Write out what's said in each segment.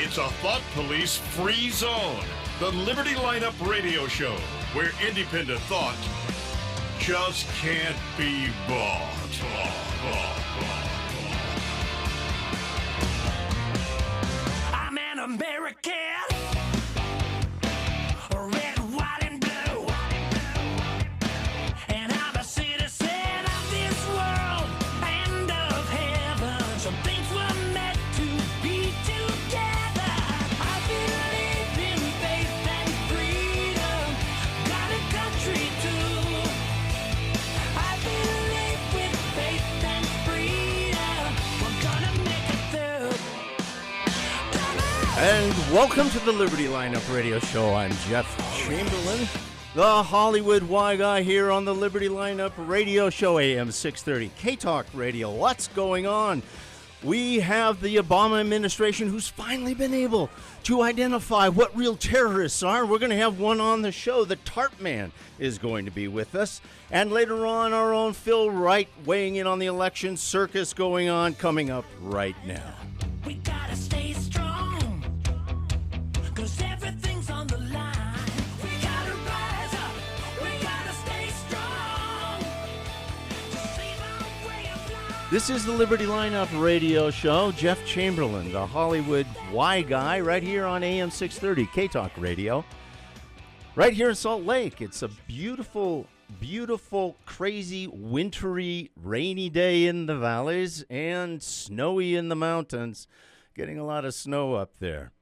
It's a Thought Police free zone. The Liberty Lineup radio show, where independent thought just can't be bought. I'm an American. Red, white, and blue. And I'm a citizen of this world and of heaven. Some things were meant to be together. I believe in faith and freedom. Got a country too. I believe with faith and freedom, we're gonna make it through. And welcome to the Liberty Lineup Radio Show. I'm Jeff Chamberlain, the Hollywood Y Guy here on the Liberty Lineup Radio Show, AM 630, K-Talk Radio. What's going on? We have the Obama administration who's finally been able to identify what real terrorists are. We're going to have one on the show. The Tarpman is going to be with us. And later on, our own Phil Wright weighing in on the election circus going on, coming up right now. We gotta stay strong, 'cause everything's on the line. We gotta rise up, we gotta stay strong, to save our way of life. This is the Liberty Lineup Radio Show. Jeff Chamberlain, the Hollywood Y Guy, right here on AM 630, K-Talk Radio. Right here in Salt Lake. It's a beautiful, beautiful, crazy, wintry, rainy day in the valleys and snowy in the mountains. Getting a lot of snow up there.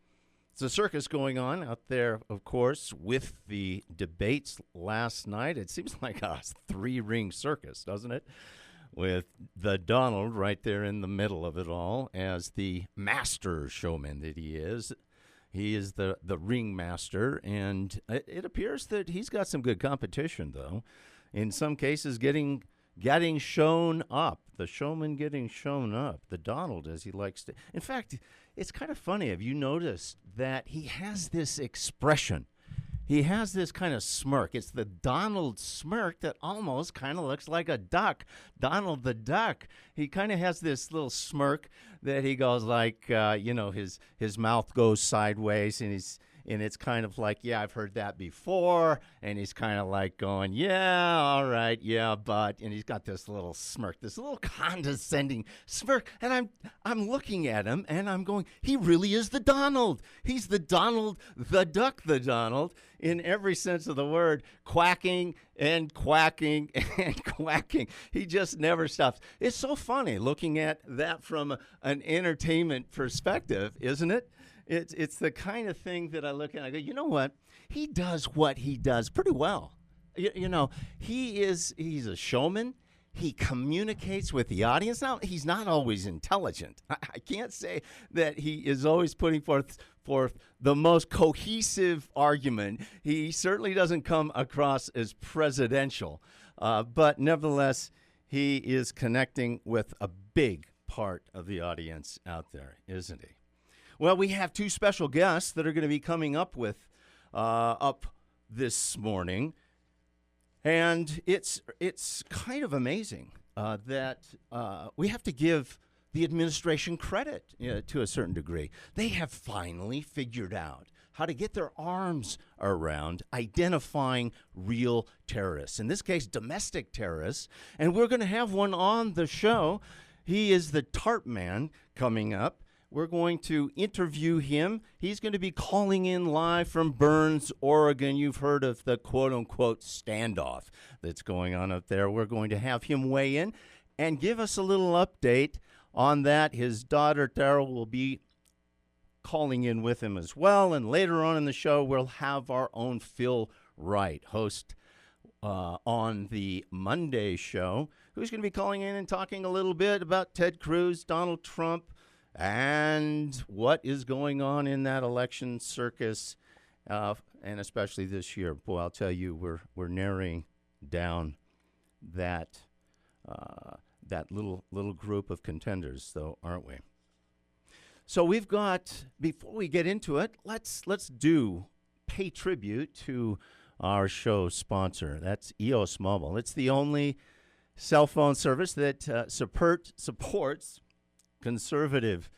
It's a circus going on out there, of course, with the debates last night. It seems like a three-ring circus, doesn't it? With the Donald right there in the middle of it all as the master showman that he is. He is the ringmaster, and it appears that he's got some good competition, though. In some cases, getting shown up. The showman getting shown up. The Donald, as he likes to. In fact, it's kind of funny. Have you noticed that he has this expression? He has this kind of smirk. It's the Donald smirk that almost kind of looks like a duck. Donald the Duck. He kind of has this little smirk that he goes like, his mouth goes sideways, and it's kind of like, yeah, I've heard that before. And he's kind of like going, yeah, all right, yeah, but. And he's got this little smirk, this little condescending smirk. And I'm looking at him, and I'm going, he really is the Donald. He's the Donald, the Duck, the Donald, in every sense of the word, quacking and quacking and quacking. He just never stops. It's so funny looking at that from an entertainment perspective, isn't it? It's the kind of thing that I look at and I go, you know what? He does what he does pretty well. He's a showman. He communicates with the audience. Now, he's not always intelligent. I can't say that he is always putting forth the most cohesive argument. He certainly doesn't come across as presidential. But nevertheless, he is connecting with a big part of the audience out there, isn't he? Well, we have two special guests that are going to be coming up this morning. And it's kind of amazing that we have to give the administration credit to a certain degree. They have finally figured out how to get their arms around identifying real terrorists, in this case, domestic terrorists. And we're going to have one on the show. He is the Tarpman coming up. We're going to interview him. He's going to be calling in live from Burns, Oregon. You've heard of the quote-unquote standoff that's going on up there. We're going to have him weigh in and give us a little update on that. His daughter, Tara, will be calling in with him as well. And later on in the show, we'll have our own Phil Wright, host on the Monday show, who's going to be calling in and talking a little bit about Ted Cruz, Donald Trump, and what is going on in that election circus, and especially this year. Boy, I'll tell you, we're narrowing down that little group of contenders, though, aren't we? So we've got, before we get into it, let's pay tribute to our show sponsor. That's EOS Mobile. It's the only cell phone service that supports conservative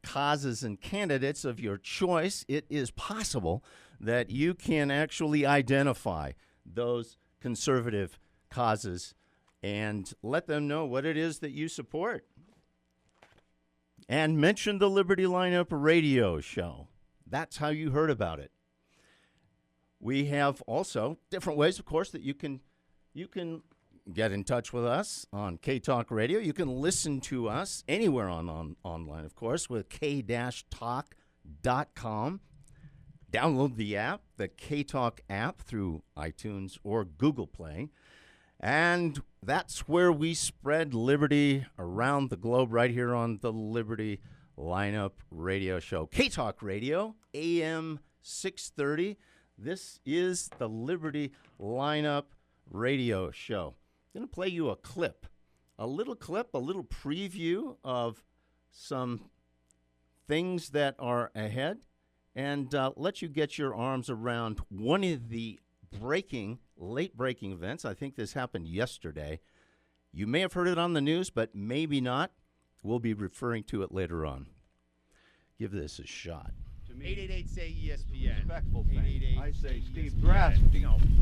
causes and candidates of your choice, it is possible that you can actually identify those conservative causes and let them know what it is that you support. And mention the Liberty Lineup radio show. That's how you heard about it. We have also different ways, of course, that you can get in touch with us on K-Talk Radio. You can listen to us anywhere online, of course, with k-talk.com. Download the app, the K-Talk app, through iTunes or Google Play. And that's where we spread liberty around the globe, right here on the Liberty Lineup radio show. K-Talk Radio, AM 630. This is the Liberty Lineup radio show. I'm going to play you a little preview of some things that are ahead, and let you get your arms around one of the late-breaking events. I think this happened yesterday. You may have heard it on the news, but maybe not. We'll be referring to it later on. Give this a shot. 888-SAY-ESPN. Respectful thing. I say Steve Grass.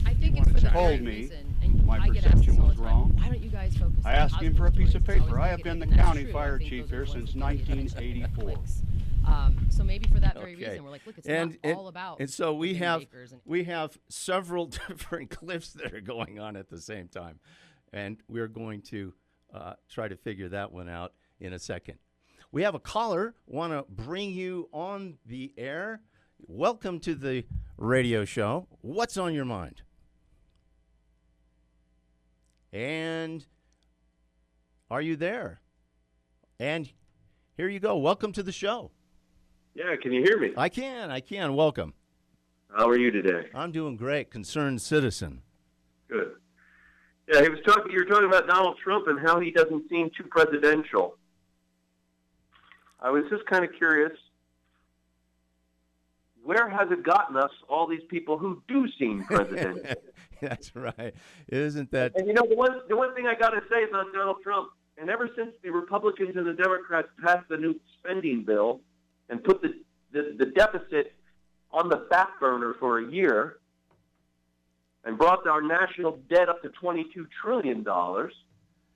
I think it's for the told right me reason. And my I get asked this perception all was the time. wrong. Why don't you guys focus on I asked him for a piece of positive stories? paper. I It's have been the always county true. I fire think chief those are here the ones since that get attention, that get 1984. clicks. So maybe for that very Okay. reason, we're like, look, it's And not all about. And so we picking have bakers and- we have several different clips that are going on at the same time, and we're going to try to figure that one out in a second. We have a caller. Want to bring you on the air. Welcome to the radio show. What's on your mind? And are you there? And here you go. Welcome to the show. Yeah, can you hear me? I can. Welcome. How are you today? I'm doing great. Concerned citizen. Good. Yeah, you were talking about Donald Trump and how he doesn't seem too presidential. I was just kind of curious, where has it gotten us, all these people who do seem presidential? That's right. Isn't that? And the one thing I got to say about Donald Trump, and ever since the Republicans and the Democrats passed the new spending bill and put the deficit on the back burner for a year and brought our national debt up to $22 trillion,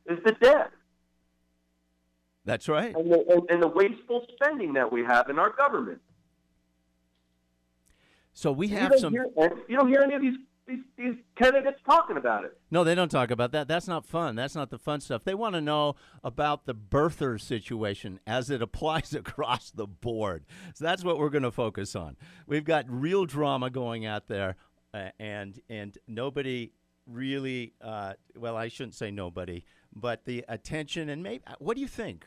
is the debt. That's right. And the wasteful spending that we have in our government. So we have You don't hear any of these candidates talking about it. No, they don't talk about that. That's not fun. That's not the fun stuff. They want to know about the birther situation as it applies across the board. So that's what we're going to focus on. We've got real drama going out there, and nobody really. Well, I shouldn't say nobody, but the attention and maybe. What do you think?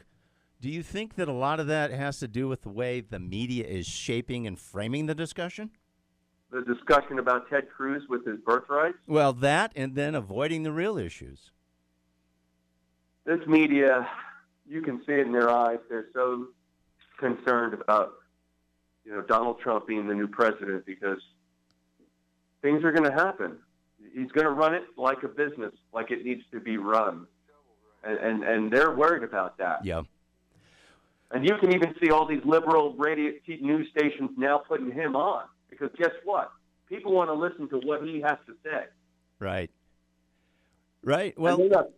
Do you think that a lot of that has to do with the way the media is shaping and framing the discussion? The discussion about Ted Cruz with his birthright? Well, that and then avoiding the real issues. This media, you can see it in their eyes. They're so concerned about, Donald Trump being the new president because things are going to happen. He's going to run it like a business, like it needs to be run. And they're worried about that. Yeah. And you can even see all these liberal radio news stations now putting him on. Because guess what? People want to listen to what he has to say. Right. Right. Well, they're not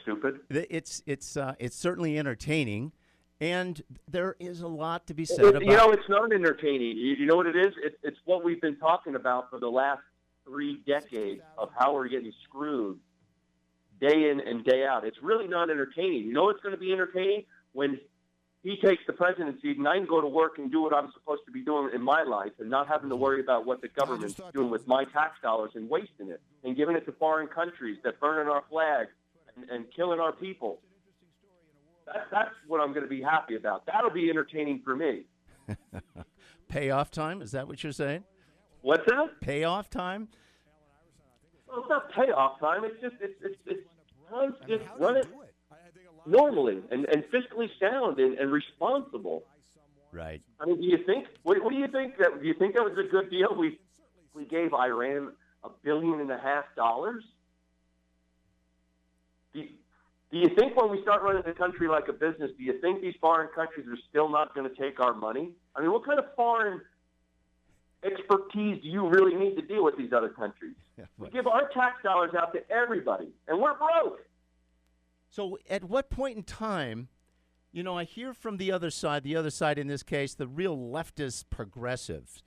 stupid. It's certainly entertaining, and there is a lot to be said about. It's not entertaining. You know what it is? It's what we've been talking about for the last 3 decades of how we're getting screwed day in and day out. It's really not entertaining. You know what's going to be entertaining? When he takes the presidency and I can go to work and do what I'm supposed to be doing in my life and not having to worry about what the government's doing with my tax dollars and wasting it and giving it to foreign countries that burning our flag and killing our people. That's what I'm going to be happy about. That'll be entertaining for me. Payoff time? Is that what you're saying? What's that? Payoff time? Well, it's not payoff time. It's just time to just run it normally and fiscally sound and responsible. Right. I mean, do you think? What do you think? Do you think that was a good deal? We gave Iran $1.5 billion. Do you think when we start running the country like a business, do you think these foreign countries are still not going to take our money? I mean, what kind of foreign expertise do you really need to deal with these other countries? Yeah, We right. give our tax dollars out to everybody, and we're broke. So at what point in time, I hear from the other side in this case, the real leftist progressives,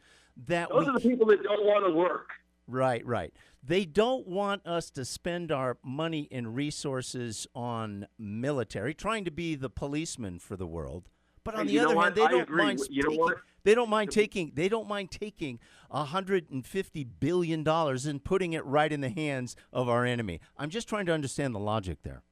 that Those are the people that don't want to work. Right. They don't want us to spend our money and resources on military, trying to be the policeman for the world. But on And the you know other what? hand, they I don't agree. mind You know taking. what? They don't mind taking $150 billion and putting it right in the hands of our enemy. I'm just trying to understand the logic there.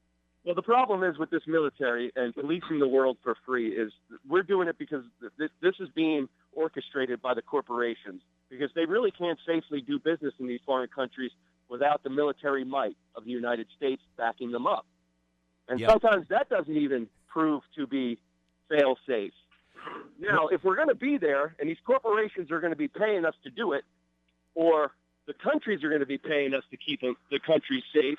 Well, the problem is with this military and policing the world for free is we're doing it because this is being orchestrated by the corporations, because they really can't safely do business in these foreign countries without the military might of the United States backing them up. And Yep. sometimes that doesn't even prove to be fail-safe. Now, if we're going to be there and these corporations are going to be paying us to do it, or the countries are going to be paying us to keep the country safe,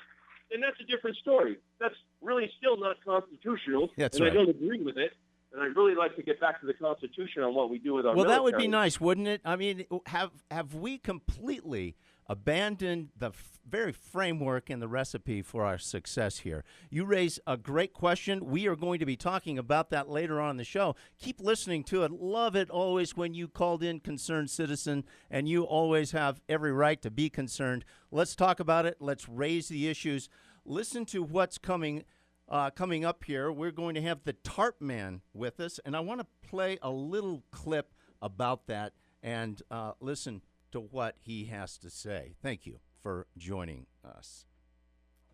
then that's a different story. That's really still not constitutional, That's and right. I don't agree with it. And I'd really like to get back to the Constitution on what we do with our Well, military. that would be nice, wouldn't it? I mean, have we completely abandoned the very framework and the recipe for our success here? You raise a great question. We are going to be talking about that later on in the show. Keep listening to it. Love it always when you called in, concerned citizen, and you always have every right to be concerned. Let's talk about it. Let's raise the issues. Listen to what's coming up here. We're going to have the Tarpman with us, and I want to play a little clip about that and listen to what he has to say. Thank you for joining us.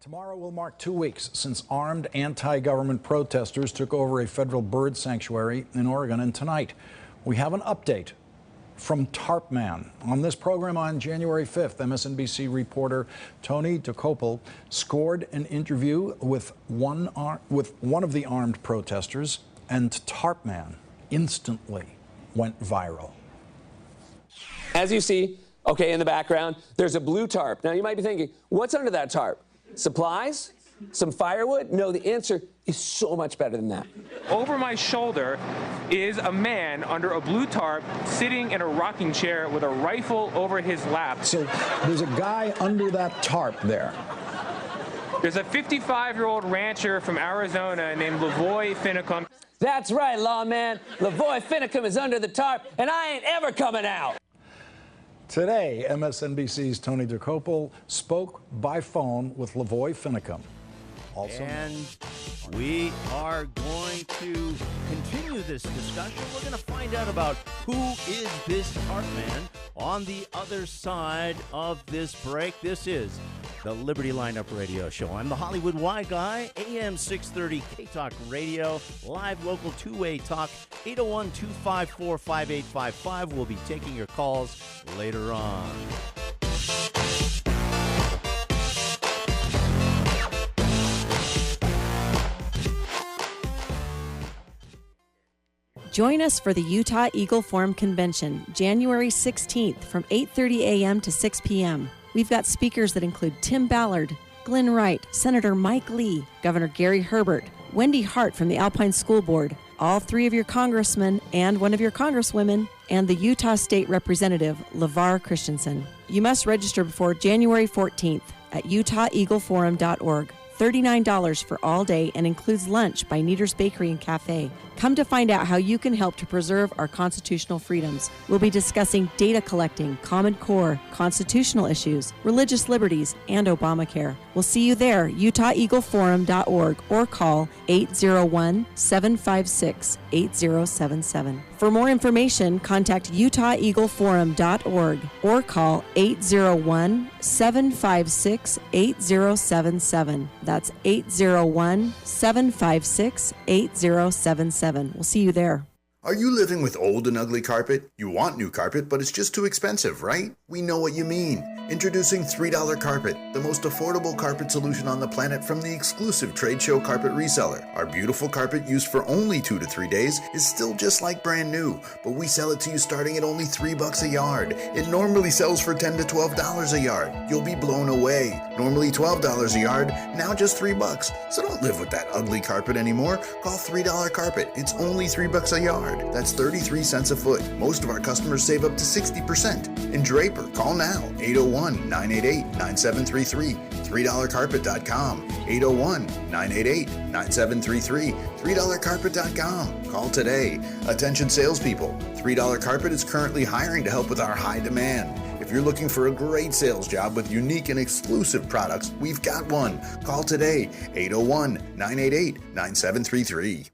Tomorrow will mark 2 weeks since armed anti-government protesters took over a federal bird sanctuary in Oregon, and tonight we have an update from Tarpman. On this program on January 5th, MSNBC reporter Tony DeCopel scored an interview with one of the armed protesters, and Tarpman instantly went viral. As you see, okay, in the background, there's a blue tarp. Now, you might be thinking, what's under that tarp? Supplies? Some firewood? No, the answer is so much better than that. Over my shoulder is a man under a blue tarp sitting in a rocking chair with a rifle over his lap. So there's a guy under that tarp there. There's a 55-year-old rancher from Arizona named LaVoy Finicum. That's right, lawman. LaVoy Finicum is under the tarp, and I ain't ever coming out. Today, MSNBC's Tony DeCopel spoke by phone with LaVoy Finicum. And we are going to continue this discussion. We're going to find out about who is this Tarpman on the other side of this break. This is the Liberty Lineup Radio Show. I'm the Hollywood Y Guy, AM 630 K-Talk Radio, live local two-way talk, 801-254-5855. We'll be taking your calls later on. Join us for the Utah Eagle Forum Convention, January 16th from 8:30 a.m. to 6 p.m. We've got speakers that include Tim Ballard, Glenn Wright, Senator Mike Lee, Governor Gary Herbert, Wendy Hart from the Alpine School Board, all three of your congressmen and one of your congresswomen, and the Utah State Representative, LeVar Christensen. You must register before January 14th at utaheagleforum.org. $39 for all day and includes lunch by Neater's Bakery and Cafe. Come to find out how you can help to preserve our constitutional freedoms. We'll be discussing data collecting, Common Core, constitutional issues, religious liberties, and Obamacare. We'll see you there, utaheagleforum.org, or call 801-756-8077. For more information, contact utaheagleforum.org or call 801-756-8077. That's 801-756-8077. We'll see you there. Are you living with old and ugly carpet? You want new carpet, but it's just too expensive, right? We know what you mean. Introducing $3 Carpet, the most affordable carpet solution on the planet from the exclusive trade show carpet reseller. Our beautiful carpet used for only 2 to 3 days is still just like brand new, but we sell it to you starting at only $3 a yard. It normally sells for $10 to $12 a yard. You'll be blown away. Normally $12 a yard, now just $3. So don't live with that ugly carpet anymore. Call $3 Carpet. It's only $3 a yard. That's 33 cents a foot. Most of our customers save up to 60%. In Draper, call now, 801-988-9733, $3carpet.com, 801-988-9733, $3carpet.com. Call today. Attention salespeople, $3 Carpet is currently hiring to help with our high demand. If you're looking for a great sales job with unique and exclusive products, we've got one. Call today, 801-988-9733.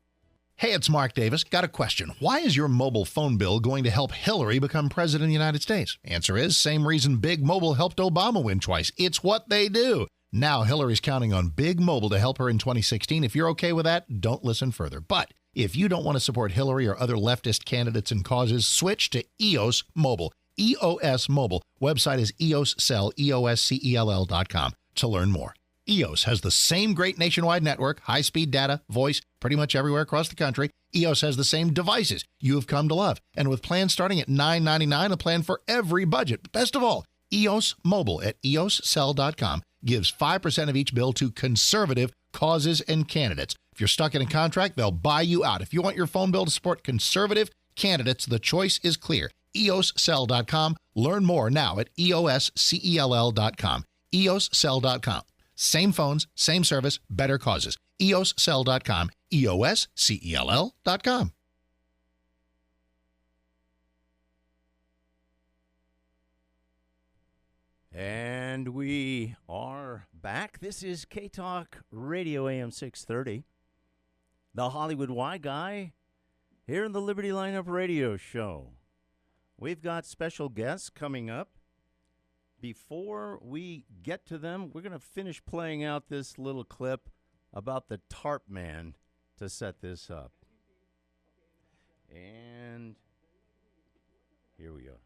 Hey, it's Mark Davis. Got a question. Why is your mobile phone bill going to help Hillary become president of the United States? Answer is, same reason Big Mobile helped Obama win twice. It's what they do. Now Hillary's counting on Big Mobile to help her in 2016. If you're okay with that, don't listen further. But if you don't want to support Hillary or other leftist candidates and causes, switch to EOS Mobile. EOS Mobile. Website is EOScell, EOScell.com to learn more. EOS has the same great nationwide network, high-speed data, voice, pretty much everywhere across the country. EOS has the same devices you have come to love. And with plans starting at $9.99, a plan for every budget. But best of all, EOS Mobile at EOScell.com gives 5% of each bill to conservative causes and candidates. If you're stuck in a contract, they'll buy you out. If you want your phone bill to support conservative candidates, the choice is clear. EOScell.com. Learn more now at EOScell.com. EOScell.com. Same phones, same service, better causes. EOScell.com, EOScell.com. And we are back. This is K-Talk Radio AM 630. The Hollywood Y Guy here in the Liberty Lineup Radio Show. We've got special guests coming up. Before we get to them, we're going to finish playing out this little clip about the Tarpman to set this up. And here we go.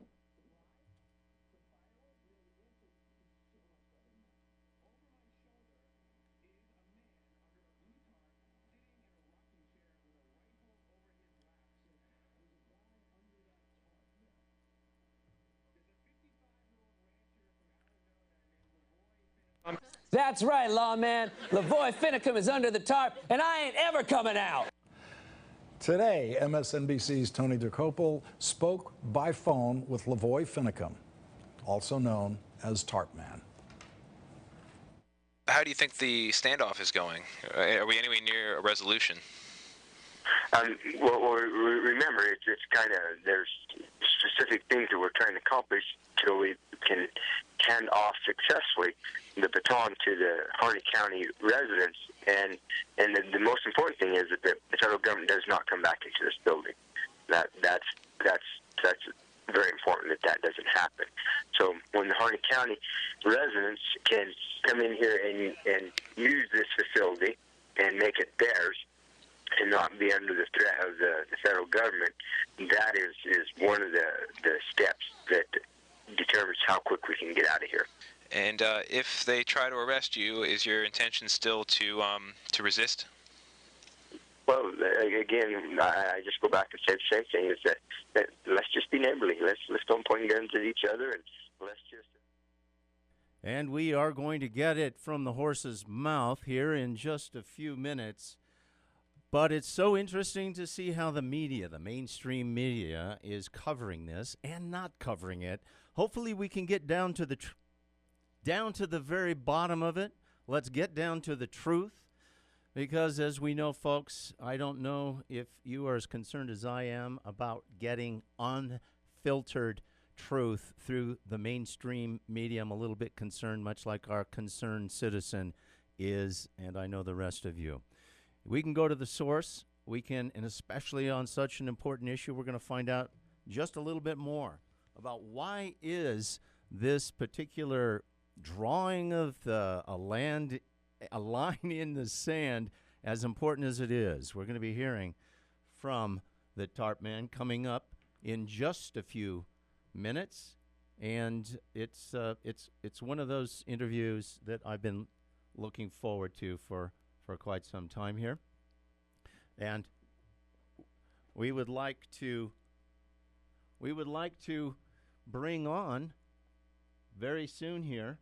That's right, lawman. LaVoy Finicum is under the tarp, and I ain't ever coming out. Today, MSNBC's Tony Dokoupil spoke by phone with LaVoy Finicum, also known as Tarpman. How do you think the standoff is going? Are we anywhere near a resolution? Well, remember, it's kind of, there's specific things that we're trying to accomplish till we can hand off successfully the baton to the Harney County residents. And the most important thing is that the federal government does not come back into this building. That's very important that doesn't happen. So when the Harney County residents can come in here and use this facility and make it theirs, and not be under the threat of the federal government, that is one of the steps that determines how quick we can get out of here. And if they try to arrest you, is your intention still to resist? Well, again, I just go back and say the same thing: is that let's just be neighborly. Let's don't point guns at each other, and let's just. And we are going to get it from the horse's mouth here in just a few minutes. But it's so interesting to see how the media, the mainstream media, is covering this and not covering it. Hopefully we can get down to the very bottom of it. Let's get down to the truth. Because as we know, folks, I don't know if you are as concerned as I am about getting unfiltered truth through the mainstream media. I'm a little bit concerned, much like our concerned citizen is, and I know the rest of you. We can go to the source. We can, and especially on such an important issue, we're going to find out just a little bit more about why is this particular drawing of a line in the sand as important as it is. We're going to be hearing from the Tarpman coming up in just a few minutes, and it's one of those interviews that I've been looking forward to for quite some time here, and we would like to bring on very soon here,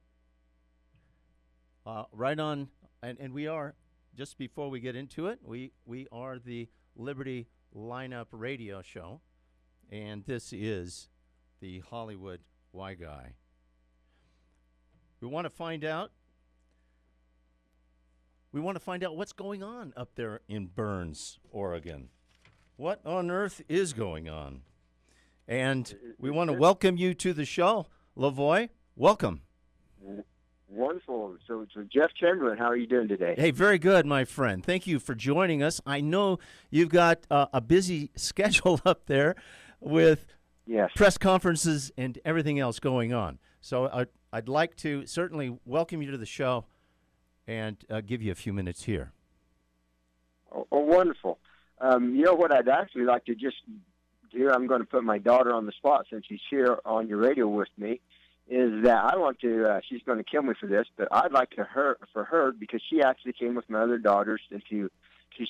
right on, and we are, just before we get into it, we are the Liberty Lineup Radio Show, and this is the Hollywood Why Guy. We want to find out what's going on up there in Burns, Oregon. What on earth is going on? And we want to welcome you to the show, LaVoy. Welcome. Wonderful. So Jeff Chamberlain, how are you doing today? Hey, very good, my friend. Thank you for joining us. I know you've got a busy schedule up there with press conferences and everything else going on. So I'd like to certainly welcome you to the show and give you a few minutes here. Oh, wonderful. You know what I'd actually like to just do, I'm going to put my daughter on the spot since she's here on your radio with me, is that I want to, she's going to kill me for this, but I'd like for her, because she actually came with my other daughters, and to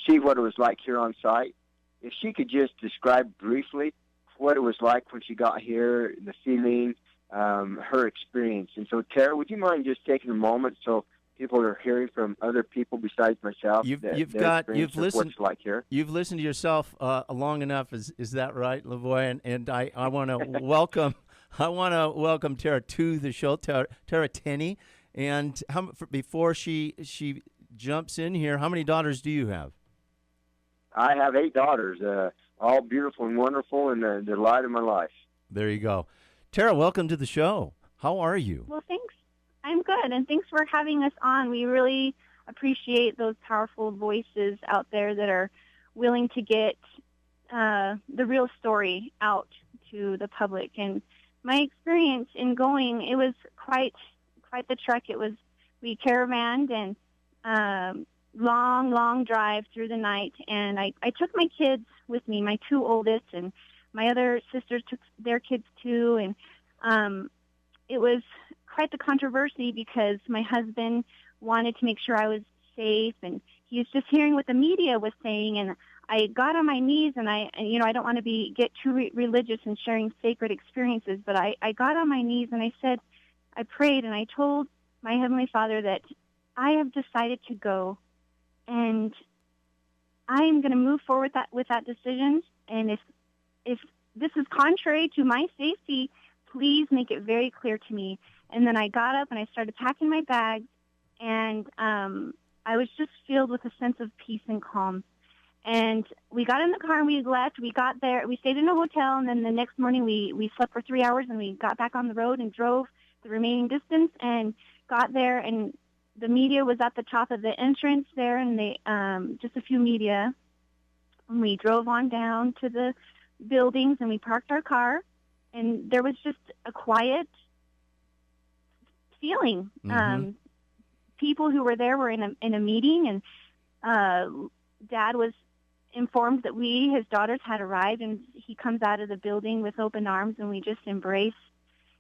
see what it was like here on site, if she could just describe briefly what it was like when she got here, the feeling, her experience. And so, Tara, would you mind just taking a moment so people are hearing from other people besides myself? You've listened. What it's like here. You've listened to yourself long enough. Is that right, LaVoy? And I want to welcome. I want to welcome Tara to the show, Tara Tenney. And before she jumps in here, how many daughters do you have? I have 8 daughters, all beautiful and wonderful, and the light of my life. There you go. Tara, welcome to the show. How are you? Well, thanks. I'm good, and thanks for having us on. We really appreciate those powerful voices out there that are willing to get the real story out to the public. And my experience in going, it was quite the trek. We caravanned and long drive through the night, and I took my kids with me, my 2 oldest, and my other sisters took their kids too, and it was quite the controversy because my husband wanted to make sure I was safe, and he was just hearing what the media was saying, and I got on my knees, and I don't want to get too religious and sharing sacred experiences, but I got on my knees and I prayed, and I told my Heavenly Father that I have decided to go, and I am going to move forward with that decision, and if this is contrary to my safety, please make it very clear to me. And then I got up and I started packing my bags, and I was just filled with a sense of peace and calm. And we got in the car and we left. We got there. We stayed in a hotel, and then the next morning we slept for 3 hours, and we got back on the road and drove the remaining distance and got there. And the media was at the top of the entrance there, and they just a few media. And we drove on down to the buildings, and we parked our car, and there was just a quiet feeling. Mm-hmm. People who were there were in a meeting, and Dad was informed that his daughters had arrived, and he comes out of the building with open arms, and we just embrace.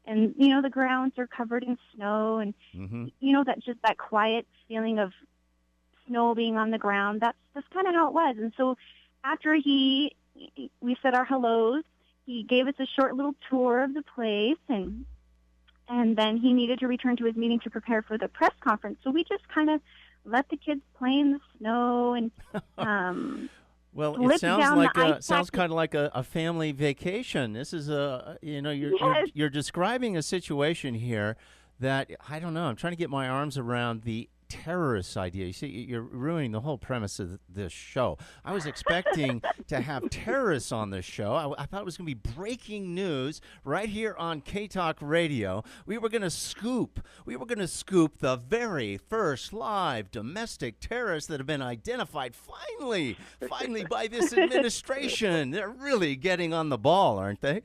And the grounds are covered in snow, and that quiet feeling of snow being on the ground. That's kind of how it was. And so after we said our hellos, he gave us a short little tour of the place, and then he needed to return to his meeting to prepare for the press conference. So we just kind of let the kids play in the snow, and well, it sounds kind of like a family vacation. This is you're describing a situation here that I don't know. I'm trying to get my arms around the terrorist idea. You see, you're ruining the whole premise of this show. I was expecting to have terrorists on this show. I thought it was going to be breaking news right here on K-Talk Radio. We were going to scoop the very first live domestic terrorists that have been identified finally by this administration. They're really getting on the ball, aren't they?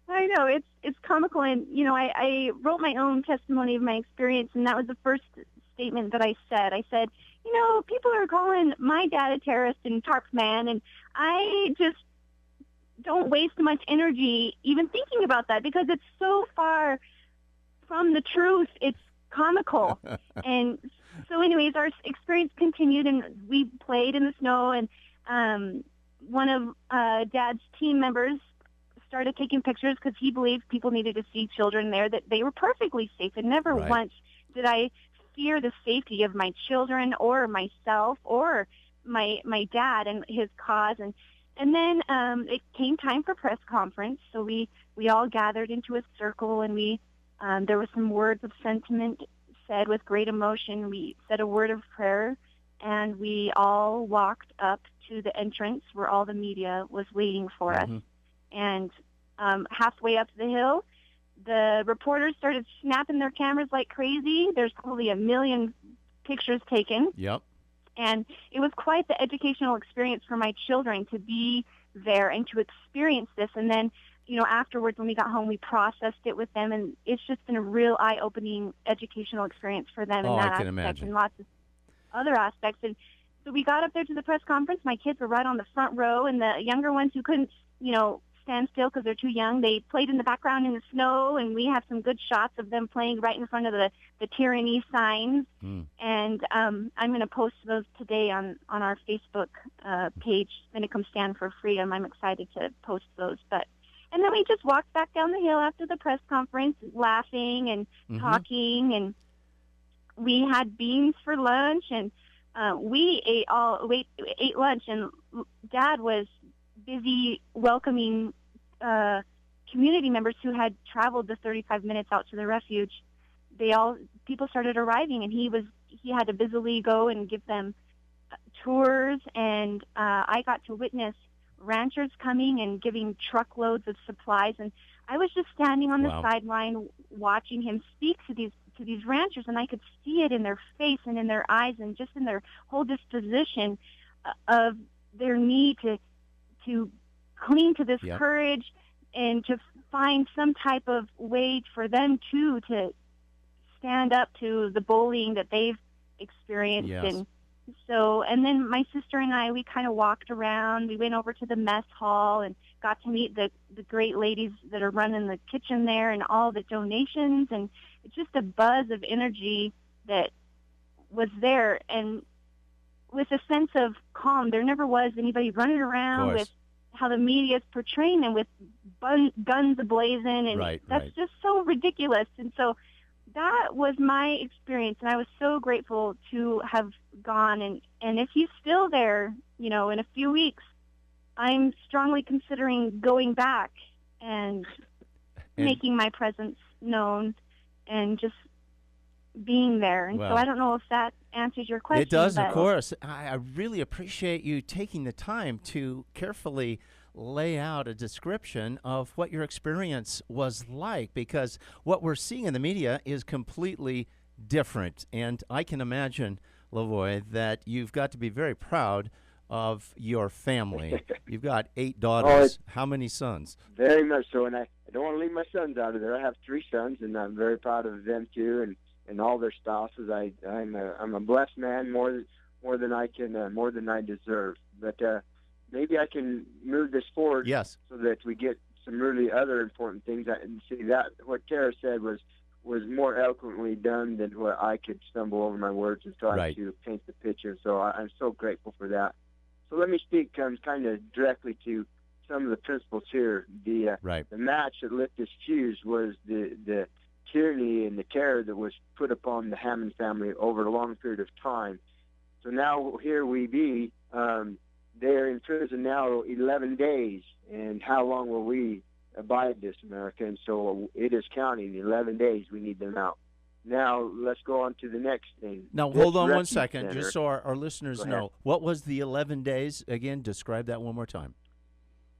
I know, it's comical, and I wrote my own testimony of my experience, and that was the first statement that I said. I said, people are calling my dad a terrorist and Tarpman, and I just don't waste much energy even thinking about that because it's so far from the truth. It's comical. And so anyways, our experience continued, and we played in the snow, and one of Dad's team members started taking pictures because he believed people needed to see children there, that they were perfectly safe. And never once did I fear the safety of my children or myself or my dad and his cause. And then it came time for press conference, so we all gathered into a circle, and there were some words of sentiment said with great emotion. We said a word of prayer, and we all walked up to the entrance where all the media was waiting for us. And halfway up the hill, the reporters started snapping their cameras like crazy. There's probably 1 million pictures taken. Yep. And it was quite the educational experience for my children to be there and to experience this. And then, afterwards when we got home, we processed it with them, and it's just been a real eye-opening educational experience for them in that I can aspect imagine. and lots of other aspects. And so we got up there to the press conference. My kids were right on the front row, and the younger ones who couldn't, stand still because they're too young, they played in the background in the snow, and we have some good shots of them playing right in front of the tyranny signs. And I'm going to post those today on our Facebook page, Finicum Stand for Freedom. I'm excited to post those. And then we just walked back down the hill after the press conference, laughing and talking, and we had beans for lunch, and we ate lunch, and Dad was busy welcoming community members who had traveled the 35 minutes out to the refuge. People started arriving, and he had to busily go and give them tours, and I got to witness ranchers coming and giving truckloads of supplies, and I was just standing on the sideline watching him speak to these ranchers, and I could see it in their face and in their eyes and just in their whole disposition of their need to cling to this courage and to find some type of way for them too to stand up to the bullying that they've experienced. And then my sister and I, we kind of walked around. We went over to the mess hall and got to meet the great ladies that are running the kitchen there and all the donations. And it's just a buzz of energy that was there. And with a sense of calm, there never was anybody running around with how the media is portraying them with guns ablazing. And that's just so ridiculous. And so that was my experience, and I was so grateful to have gone. And if he's still there, in a few weeks, I'm strongly considering going back and making my presence known and just being there. And so I don't know if that answers your question. It does, of course. I really appreciate you taking the time to carefully lay out a description of what your experience was like, because what we're seeing in the media is completely different. And I can imagine, LaVoy, that you've got to be very proud of your family. You've got 8 daughters. How many sons? Very much so, and I don't want to leave my sons out of there. I have 3 sons, and I'm very proud of them too, and all their spouses. I'm a blessed man, more than I can, more than I deserve. But maybe I can move this forward, so that we get some really other important things. And see that what Tara said was more eloquently done than what I could stumble over my words and try to paint the picture. So I'm so grateful for that. So let me speak kind of directly to some of the principles here. The match that lit this fuse was the tyranny and the terror that was put upon the Hammond family over a long period of time. So now here we be. They're in prison now 11 days, and how long will we abide this, America? And so it is counting. 11 days, we need them out. Now, let's go on to the next thing. Now, hold on one second, just so our listeners know. What was the 11 days? Again, describe that one more time.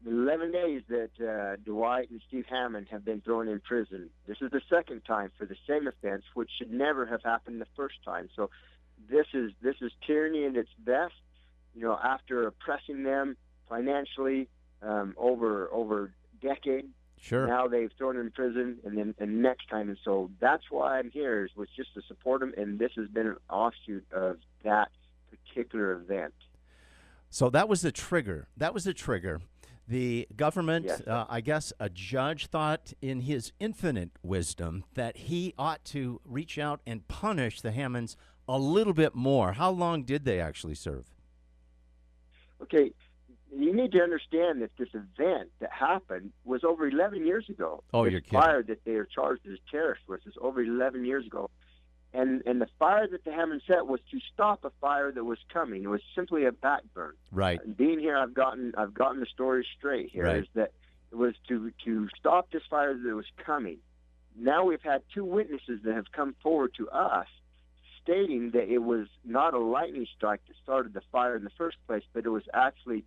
The 11 days that Dwight and Steve Hammond have been thrown in prison. This is the second time for the same offense, which should never have happened the first time. So this is tyranny in its best. After oppressing them financially over decades, now they've thrown them in prison, and next time. And so that's why I'm here, was just to support them, and this has been an offshoot of that particular event. So that was the trigger. The government, Yes. I guess a judge thought in his infinite wisdom that he ought to reach out and punish the Hammonds a little bit more. How long did they actually serve? Okay, you need to understand that this event that happened was over 11 years ago. Oh, this you're kidding. fire that they are charged as terrorists with is over 11 years ago. And the fire that the Hammond set was to stop a fire that was coming. It was simply a backburn. Right. And being here, I've gotten the story straight here. Right. Is that it was to stop this fire that was coming. Now we've had two witnesses that have come forward to us stating that it was not a lightning strike that started the fire in the first place, but it was actually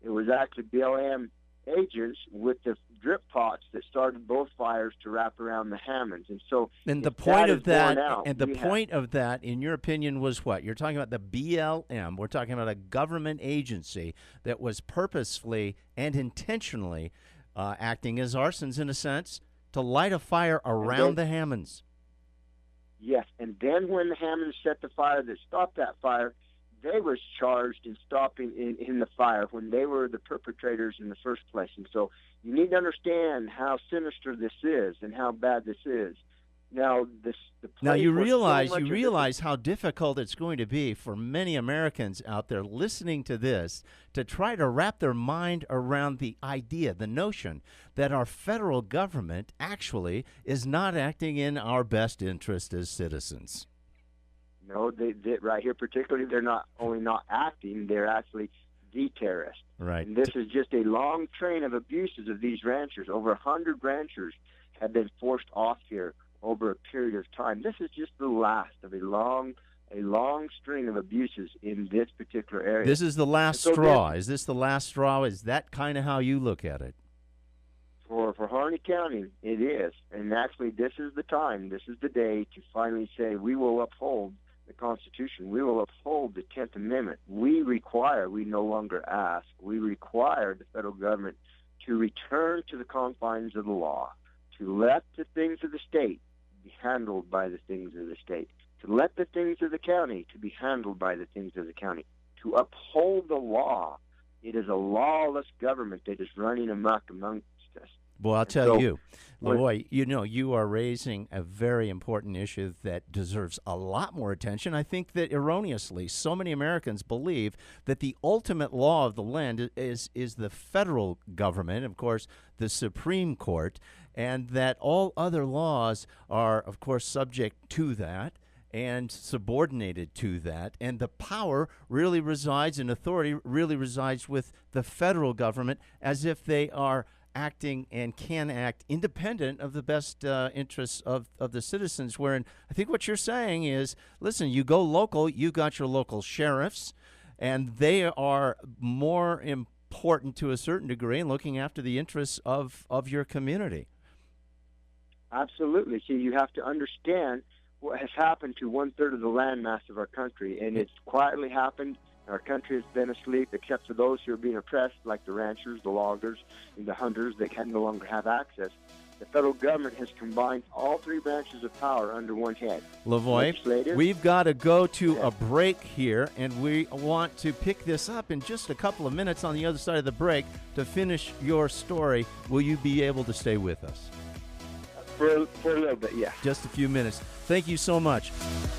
BLM agents with the drip pots that started both fires to wrap around the Hammonds. And so, And the if point is of that, borne out, and the we point of that, in your opinion, was what? You're talking about the BLM. We're talking about a government agency that was purposefully and intentionally acting as arsons, in a sense, to light a fire around the Hammonds. Yes, and then when the Hammonds set the fire that stopped that fire, they was charged in stopping in the fire when they were the perpetrators in the first place. And so you need to understand how sinister this is and how bad this is. Now, You place was so much realize how difficult it's going to be for many Americans out there listening to this to try to wrap their mind around the idea, the notion that our federal government actually is not acting in our best interest as citizens. No, they right here particularly, they're not only not acting, they're actually the terrorists. Right. And this is just a long train of abuses of these ranchers. Over 100 ranchers have been forced off here over a period of time. This is just the last of a long string of abuses in this particular area. This is the last straw. Is this the last straw? Is that kind of how you look at it? For Harney County, it is. And actually, this is the time, this is the day to finally say we will uphold the Constitution. We will uphold the 10th Amendment. We no longer ask, we require the federal government to return to the confines of the law, to let the things of the state be handled by the things of the state, to let the things of the county to be handled by the things of the county, to uphold the law. It is a lawless government that is running amok amongst us. Well, I'll tell you, LaVoy, you are raising a very important issue that deserves a lot more attention. I think that erroneously, so many Americans believe that the ultimate law of the land is the federal government, of course, the Supreme Court, and that all other laws are, of course, subject to that and subordinated to that, and the power really resides and authority really resides with the federal government, as if they are acting and can act independent of the best interests of the citizens. Wherein I think what you're saying is, listen, you go local, you got your local sheriffs, and they are more important to a certain degree in looking after the interests of your community. Absolutely. See, you have to understand what has happened to 1/3 of the landmass of our country, and it's quietly happened. Our country has been asleep, except for those who are being oppressed, like the ranchers, the loggers, and the hunters that can no longer have access. The federal government has combined all three branches of power under one head. LaVoy, we've got to go to a break here, and we want to pick this up in just a couple of minutes on the other side of the break to finish your story. Will you be able to stay with us? For a little bit, yeah. Just a few minutes. Thank you so much.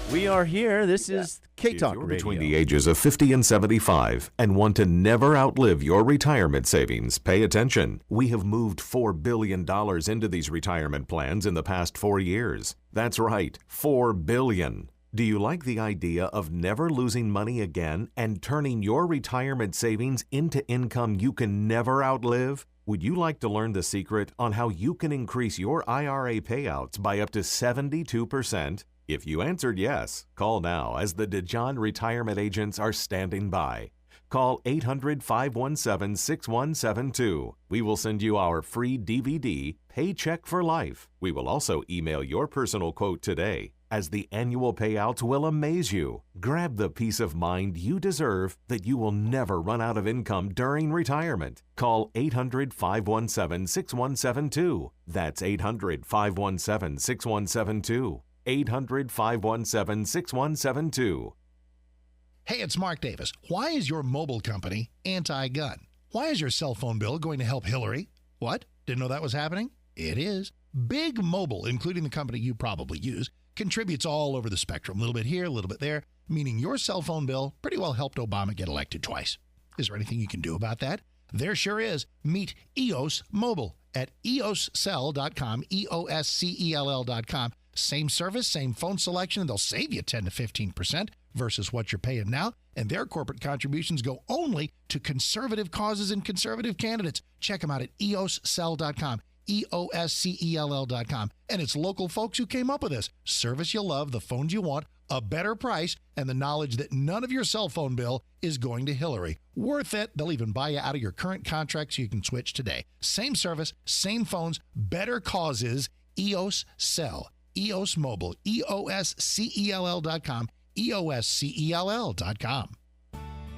We are here. This is K-Talk Radio. Between the ages of 50 and 75 and want to never outlive your retirement savings, pay attention. We have moved $4 billion into these retirement plans in the past 4 years. That's right, $4 billion. Do you like the idea of never losing money again and turning your retirement savings into income you can never outlive? Would you like to learn the secret on how you can increase your IRA payouts by up to 72%? If you answered yes, call now as the DeJohn Retirement Agents are standing by. Call 800-517-6172. We will send you our free DVD, Paycheck for Life. We will also email your personal quote today, as the annual payouts will amaze you. Grab the peace of mind you deserve that you will never run out of income during retirement. Call 800-517-6172. That's 800-517-6172. 800-517-6172. Hey, it's Mark Davis. Why is your mobile company anti-gun? Why is your cell phone bill going to help Hillary? What? Didn't know that was happening? It is. Big Mobile, including the company you probably use, contributes all over the spectrum. A little bit here, a little bit there, meaning your cell phone bill pretty well helped Obama get elected twice. Is there anything you can do about that? There sure is. Meet EOS Mobile at eoscell.com, EOSCELL.com. Same service, same phone selection, and they'll save you 10 to 15% versus what you're paying now. And their corporate contributions go only to conservative causes and conservative candidates. Check them out at eoscell.com, EOSCELL.com. And it's local folks who came up with this. Service you love, the phones you want, a better price, and the knowledge that none of your cell phone bill is going to Hillary. Worth it. They'll even buy you out of your current contract so you can switch today. Same service, same phones, better causes. EOS Cell, EOS Mobile, EOSCELL.com, EOSCELL.com.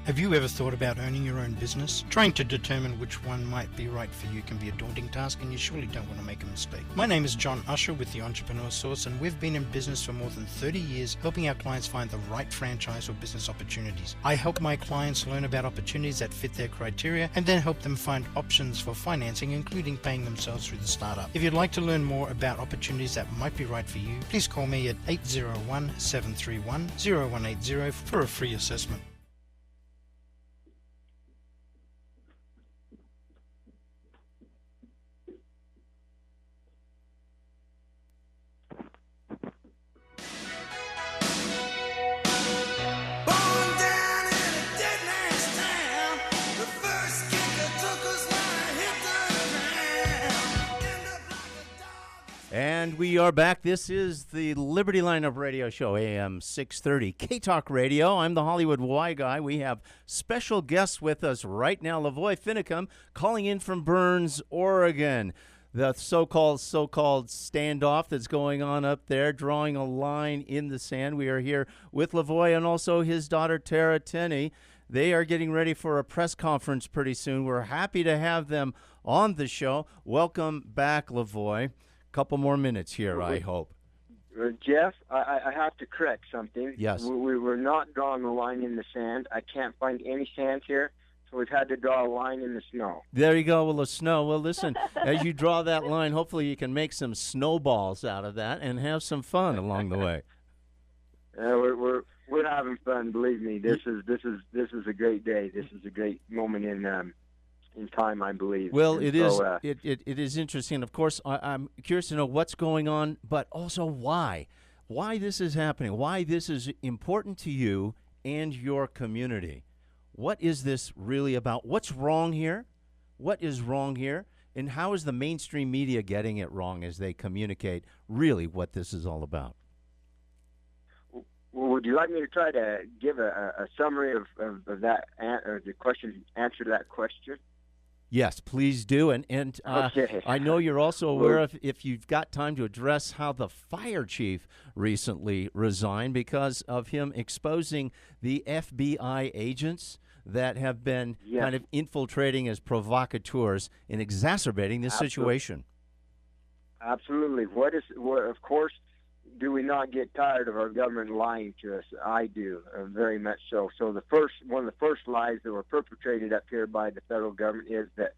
Have you ever thought about owning your own business? Trying to determine which one might be right for you can be a daunting task, and you surely don't want to make a mistake. My name is John Usher with the Entrepreneur Source, and we've been in business for more than 30 years helping our clients find the right franchise or business opportunities. I help my clients learn about opportunities that fit their criteria and then help them find options for financing, including paying themselves through the startup. If you'd like to learn more about opportunities that might be right for you, please call me at 801-731-0180 for a free assessment. And we are back. This is the Liberty Lineup Radio Show, AM 630, K-Talk Radio. I'm the Hollywood Y Guy. We have special guests with us right now. LaVoy Finicum calling in from Burns, Oregon. The so-called standoff that's going on up there, drawing a line in the sand. We are here with LaVoy and also his daughter, Tara Tenney. They are getting ready for a press conference pretty soon. We're happy to have them on the show. Welcome back, LaVoy. Couple more minutes here, I hope. Jeff, I have to correct something. Yes. We were not drawing a line in the sand. I can't find any sand here, so we've had to draw a line in the snow. There you go. Well, the snow. Well, listen, as you draw that line, hopefully you can make some snowballs out of that and have some fun along the way. We're having fun. Believe me, this is a great day. This is a great moment in time, I believe. Well, and it so, is. It is interesting. Of course, I'm curious to know what's going on, but also why this is happening, why this is important to you and your community. What is this really about? What's wrong here? What is wrong here? And how is the mainstream media getting it wrong as they communicate really what this is all about? Well, would you like me to try to give a summary of that, or the question, answer to that question? Yes, please do. And okay. I know you're also aware of, if you've got time, to address how the fire chief recently resigned because of him exposing the FBI agents that have been kind of infiltrating as provocateurs and exacerbating this situation. Absolutely. Of course, do we not get tired of our government lying to us? I do, very much so. So one of the first lies that were perpetrated up here by the federal government is that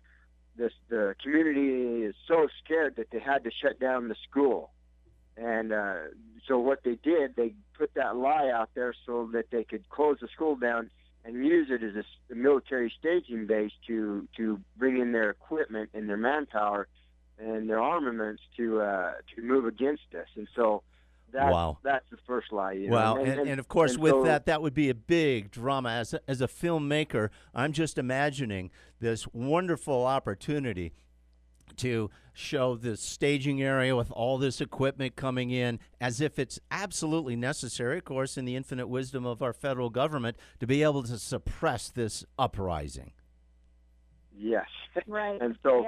the community is so scared that they had to shut down the school. And so what they did, they put that lie out there so that they could close the school down and use it as a military staging base to bring in their equipment and their manpower and their armaments to move against us. And so that's the first lie. You know? Wow, and of course, with that would be a big drama. As a filmmaker, I'm just imagining this wonderful opportunity to show this staging area with all this equipment coming in as if it's absolutely necessary, of course, in the infinite wisdom of our federal government, to be able to suppress this uprising. Yes. Right. And so,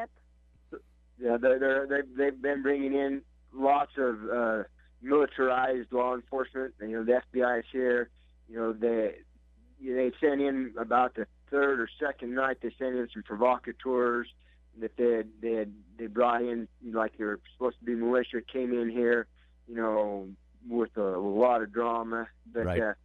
they've been bringing in lots of militarized law enforcement. And, the FBI is here. They sent in about the third or second night. They sent in some provocateurs that they brought in, like they were supposed to be militia, came in here, with a lot of drama. But right.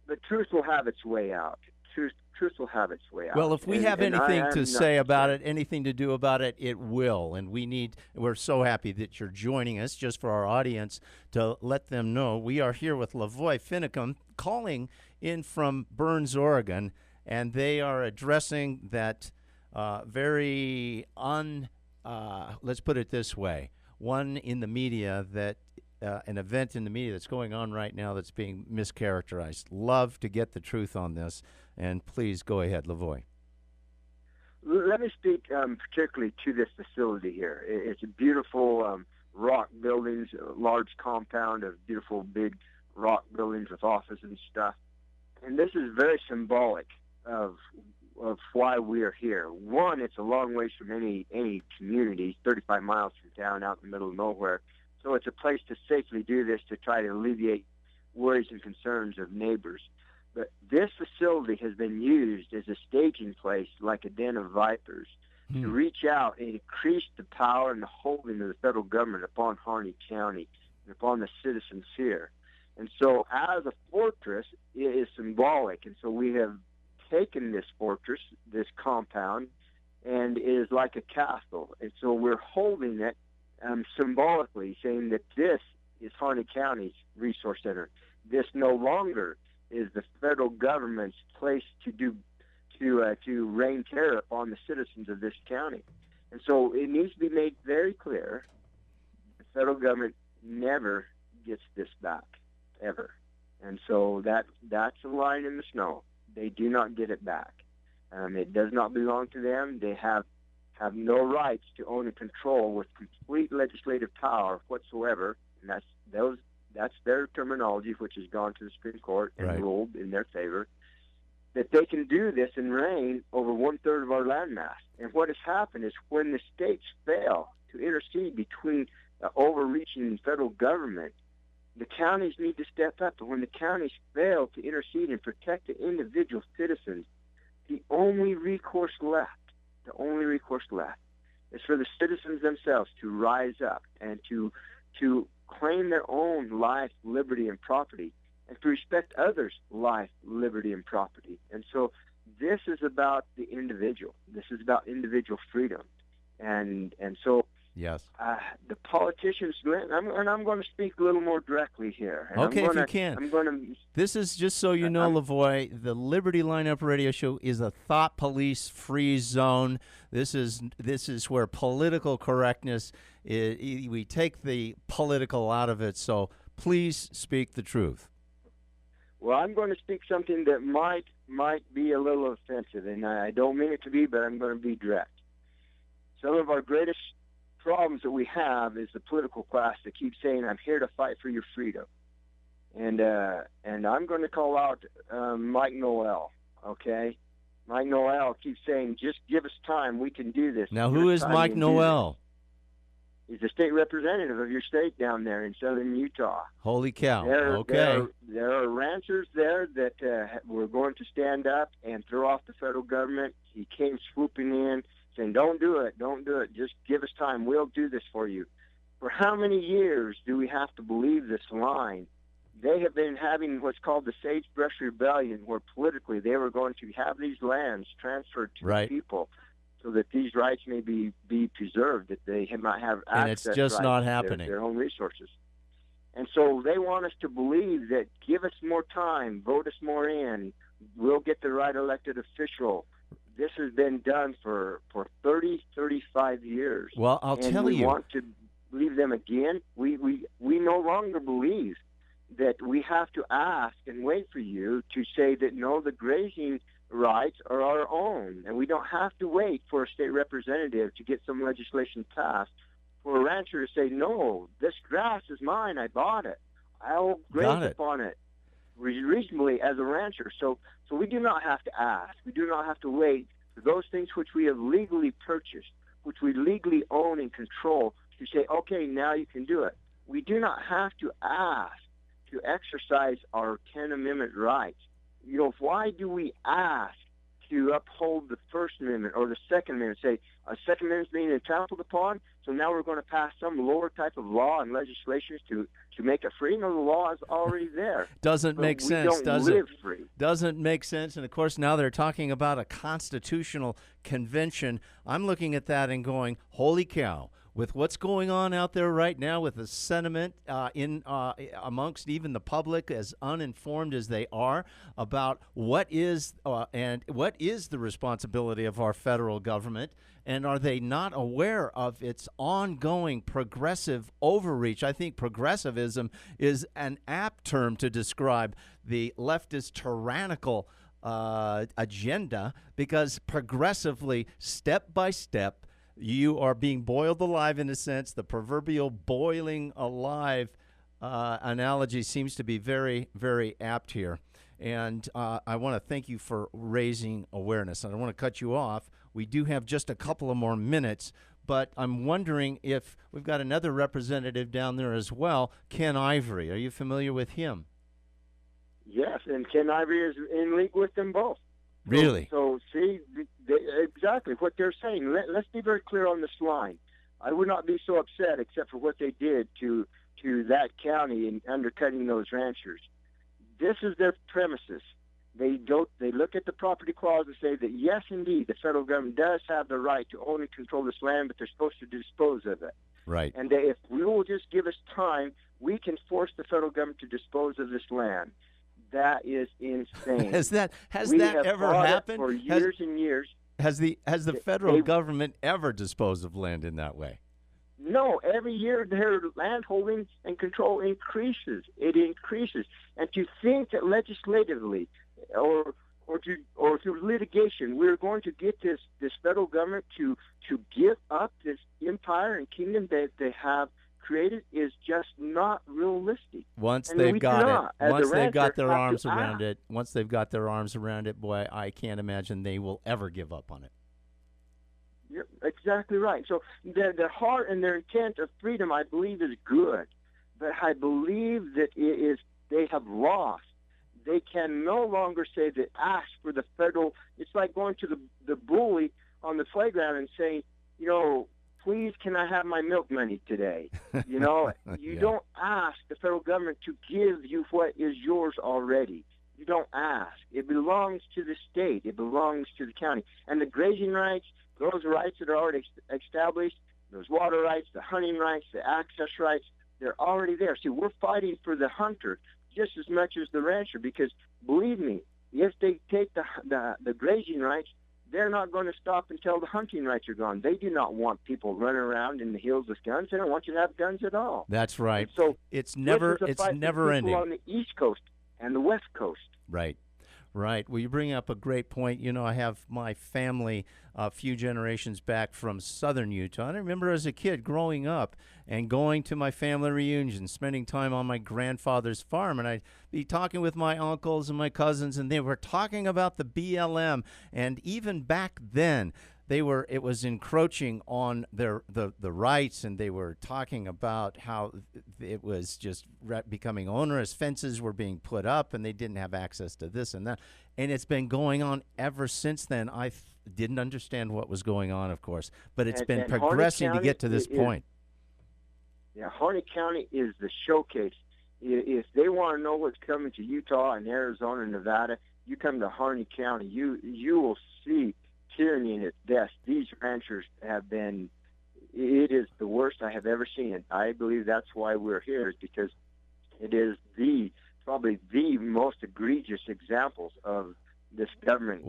the truth will have its way out. Truth will have its way out. Well, if we have And anything I'm to not say about concerned. it, anything to do about it, it will. And we're so happy that you're joining us. Just for our audience to let them know, we are here with LaVoy Finicum calling in from Burns, Oregon, and they are addressing that let's put it this way, one in the media that an event in the media that's going on right now that's being mischaracterized. Love to get the truth on this, and please go ahead, LaVoy. Let me speak particularly to this facility here. It's a beautiful rock buildings, a large compound of beautiful big rock buildings with offices and stuff. And this is very symbolic of why we are here. One, it's a long ways from any community, 35 miles from town, out in the middle of nowhere. So it's a place to safely do this to try to alleviate worries and concerns of neighbors. But this facility has been used as a staging place, like a den of vipers, to reach out and increase the power and the holding of the federal government upon Harney County and upon the citizens here. And so as a fortress, it is symbolic. And so we have taken this fortress, this compound, and it is like a castle. And so we're holding it symbolically, saying that this is Harney County's resource center. This no longer is the federal government's place to rain terror upon the citizens of this county. And so it needs to be made very clear: the federal government never gets this back, ever. And so that's a line in the snow. They do not get it back. It does not belong to them. They have no rights to own and control with complete legislative power whatsoever. And that's their terminology, which has gone to the Supreme Court and ruled in their favor, that they can do this and reign over 1/3 of our landmass. And what has happened is when the states fail to intercede between the overreaching federal government, the counties need to step up. And when the counties fail to intercede and protect the individual citizens, the only recourse left is for the citizens themselves to rise up and to claim their own life, liberty, and property, and to respect others' life, liberty, and property. And so this is about the individual. This is about individual freedom. And so yes, the politicians, and I'm going to speak a little more directly here. And okay, if you can. This is, just so you know, LaVoy, the Liberty Lineup Radio Show is a thought police-free zone. This is where political correctness, we take the political out of it, so please speak the truth. Well, I'm going to speak something that might be a little offensive, and I don't mean it to be, but I'm going to be direct. Some of our greatest problems that we have is the political class that keeps saying, "I'm here to fight for your freedom," and I'm going to call out Mike Noel. Okay, Mike Noel keeps saying, "Just give us time, we can do this." Now, who is Mike Noel? He's the state representative of your state down there in southern Utah. Holy cow! Okay, there are ranchers there that were going to stand up and throw off the federal government. He came swooping in, saying, don't do it, just give us time, we'll do this for you. For how many years do we have to believe this line? They have been having what's called the Sagebrush Rebellion, where politically they were going to have these lands transferred to the people so that these rights may be preserved, that they might have access and it's just not happening. To their own resources. And so they want us to believe that give us more time, vote us more in, we'll get the right elected official. This has been done for 30, 35 years. Well, I'll tell you. And we want to believe them again. We no longer believe that we have to ask and wait for you to say that, no, the grazing rights are our own. And we don't have to wait for a state representative to get some legislation passed for a rancher to say, no, this grass is mine. I bought it. I'll graze upon it reasonably as a rancher. So we do not have to ask. We do not have to wait for those things which we have legally purchased, which we legally own and control, to say, okay, now you can do it. We do not have to ask to exercise our 10th Amendment rights. You know, why do we ask to uphold the First Amendment or the Second Amendment, say a Second Amendment is being trampled upon, so now we're going to pass some lower type of law and legislation to make it free. No, the law is already there. Doesn't make sense, does it? We don't live free. Doesn't make sense. And, of course, now they're talking about a constitutional convention. I'm looking at that and going, holy cow. With what's going on out there right now, with the sentiment amongst even the public, as uninformed as they are, about what is the responsibility of our federal government, and are they not aware of its ongoing progressive overreach? I think progressivism is an apt term to describe the leftist tyrannical agenda, because progressively, step by step, you are being boiled alive, in a sense. The proverbial boiling alive analogy seems to be very, very apt here. And I want to thank you for raising awareness. I don't want to cut you off. We do have just a couple of more minutes, but I'm wondering if we've got another representative down there as well, Ken Ivory. Are you familiar with him? Yes, and Ken Ivory is in league with them both. Really? So see, exactly what they're saying. Let's be very clear on this line. I would not be so upset except for what they did to that county in undercutting those ranchers. This is their premises. They look at the property clause and say that, yes, indeed, the federal government does have the right to own and control this land, but they're supposed to dispose of it. Right. And if we will just give us time, we can force the federal government to dispose of this land. That is insane. Has that We ever have fought it happened? for years and years? Has the federal government ever disposed of land in that way? No, every year their land holdings and control increases. It increases. And to think that legislatively or through litigation we're going to get this federal government to give up this empire and kingdom that they have created is just not realistic. Once And they've we got cannot, it, as once a they've got rancher, their have arms to around act. it, once they've got their arms around it, boy, I can't imagine they will ever give up on it. You're exactly right. So their heart and their intent of freedom, I believe, is good, but I believe that they have lost. They can no longer say that ask for the federal. It's like going to the bully on the playground and saying, please, can I have my milk money today? You Yeah. don't ask the federal government to give you what is yours already. You don't ask. It belongs to the state. It belongs to the county. And the grazing rights, those rights that are already established, those water rights, the hunting rights, the access rights, they're already there. See, we're fighting for the hunter just as much as the rancher, because believe me, if they take the grazing rights, they're not going to stop until the hunting rights are gone. They do not want people running around in the hills with guns. They don't want you to have guns at all. That's right. And so it's never this is a fight for never ending. people on the East Coast and the West Coast. Right. Right. Well, you bring up a great point. I have my family a few generations back from southern Utah. And I remember as a kid growing up and going to my family reunions, spending time on my grandfather's farm. And I'd be talking with my uncles and my cousins, and they were talking about the BLM. And even back then, it was encroaching on the rights, and they were talking about how it was just becoming onerous. Fences were being put up, and they didn't have access to this and that. And it's been going on ever since then. I didn't understand what was going on, of course, but it's been progressing to get to this point. Yeah, Harney County is the showcase. If they want to know what's coming to Utah and Arizona and Nevada, you come to Harney County. You will see tyranny at its best. These ranchers have been, it is the worst I have ever seen. I believe that's why we're here, is because it is probably the most egregious examples of this government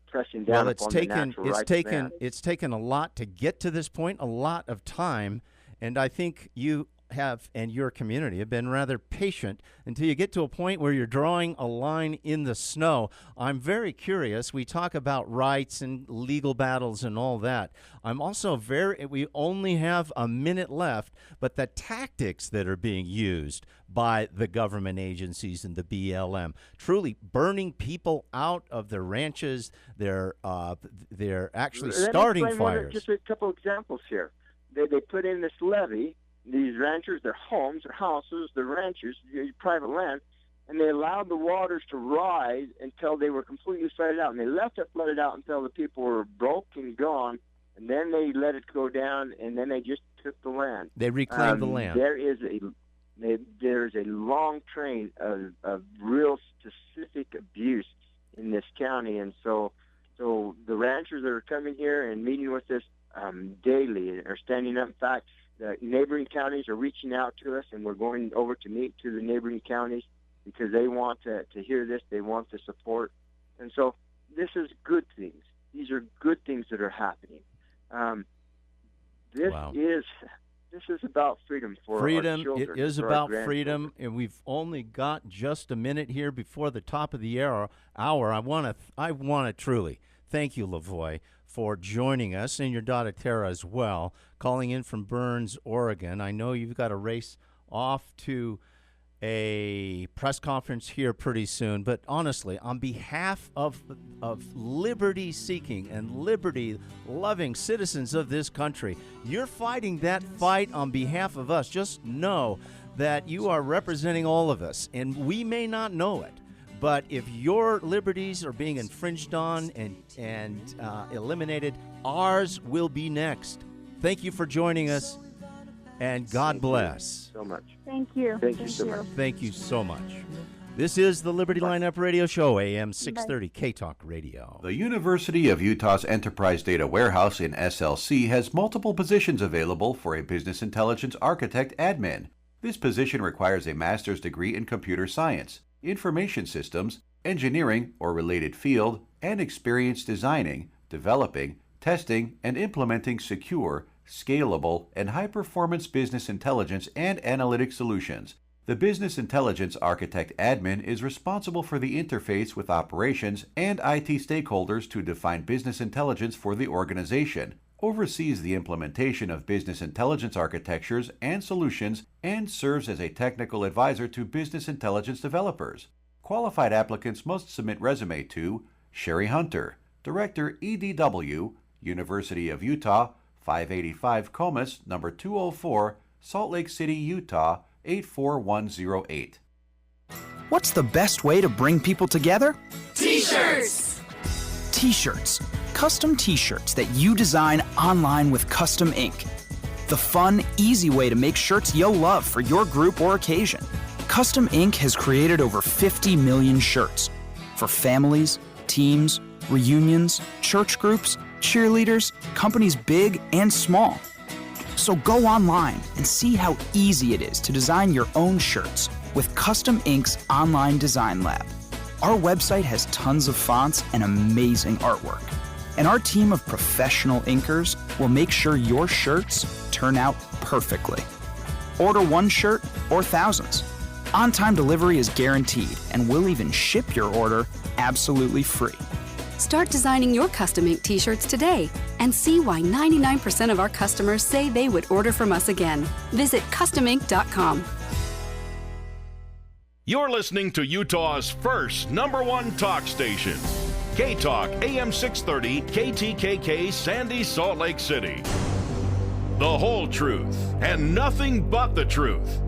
pressing down upon the natural rights of man. It's taken a lot to get to this point, a lot of time, and I think you have and your community have been rather patient until you get to a point where you're drawing a line in the snow. I'm very curious. We talk about rights and legal battles and all that. I'm also we only have a minute left, but the tactics that are being used by the government agencies and the BLM, truly burning people out of their ranches, they're actually starting fires. Just a couple examples here. They put in this levee. These ranchers, their homes, their houses, their ranches, your private land, and they allowed the waters to rise until they were completely flooded out. And they left it flooded out until the people were broke and gone, and then they let it go down, and then they just took the land. They reclaimed the land. There's a long train of real specific abuse in this county, and so the ranchers that are coming here and meeting with us daily are standing up. In fact, the neighboring counties are reaching out to us, and we're going over to meet to the neighboring counties because they want to hear this. They want the support. And so this is good things. These are good things that are happening. This is about freedom for our children. It is for our about grandchildren. freedom, and we've only got just a minute here before the top of the hour. I want to truly thank you, LaVoy, for joining us, and your daughter Tara as well, calling in from Burns, Oregon. I know you've got to race off to a press conference here pretty soon, but honestly, on behalf of liberty-seeking and liberty-loving citizens of this country, you're fighting that fight on behalf of us. Just know that you are representing all of us, and we may not know it, but if your liberties are being infringed on and eliminated, ours will be next. Thank you for joining us, and God bless. So much. Thank you. Thank you so much. Thank you so much. This is the Liberty Lineup Radio Show, AM 630 K-Talk Radio. The University of Utah's Enterprise Data Warehouse in SLC has multiple positions available for a business intelligence architect admin. This position requires a master's degree in computer science, information systems, engineering or related field, and experience designing, developing, testing, and implementing secure, scalable, and high-performance business intelligence and analytic solutions. The Business Intelligence Architect Admin is responsible for the interface with operations and IT stakeholders to define business intelligence for the organization, oversees the implementation of business intelligence architectures and solutions, and serves as a technical advisor to business intelligence developers. Qualified applicants must submit resume to Sherry Hunter, Director EDW, University of Utah, 585 Comus, number 204, Salt Lake City, Utah, 84108. What's the best way to bring people together? T-shirts! T-shirts. Custom T-shirts that you design online with custom ink. The fun, easy way to make shirts you'll love for your group or occasion. Custom Ink has created over 50 million shirts for families, teams, reunions, church groups, cheerleaders, companies big and small. So go online and see how easy it is to design your own shirts with Custom Ink's online design lab. Our website has tons of fonts and amazing artwork. And our team of professional inkers will make sure your shirts turn out perfectly. Order one shirt or thousands. On-time delivery is guaranteed, and we'll even ship your order absolutely free. Start designing your custom ink t-shirts today and see why 99% of our customers say they would order from us again. Visit customink.com. You're listening to Utah's first #1 talk station. K-Talk, AM 630, KTKK, Sandy, Salt Lake City. The whole truth and nothing but the truth.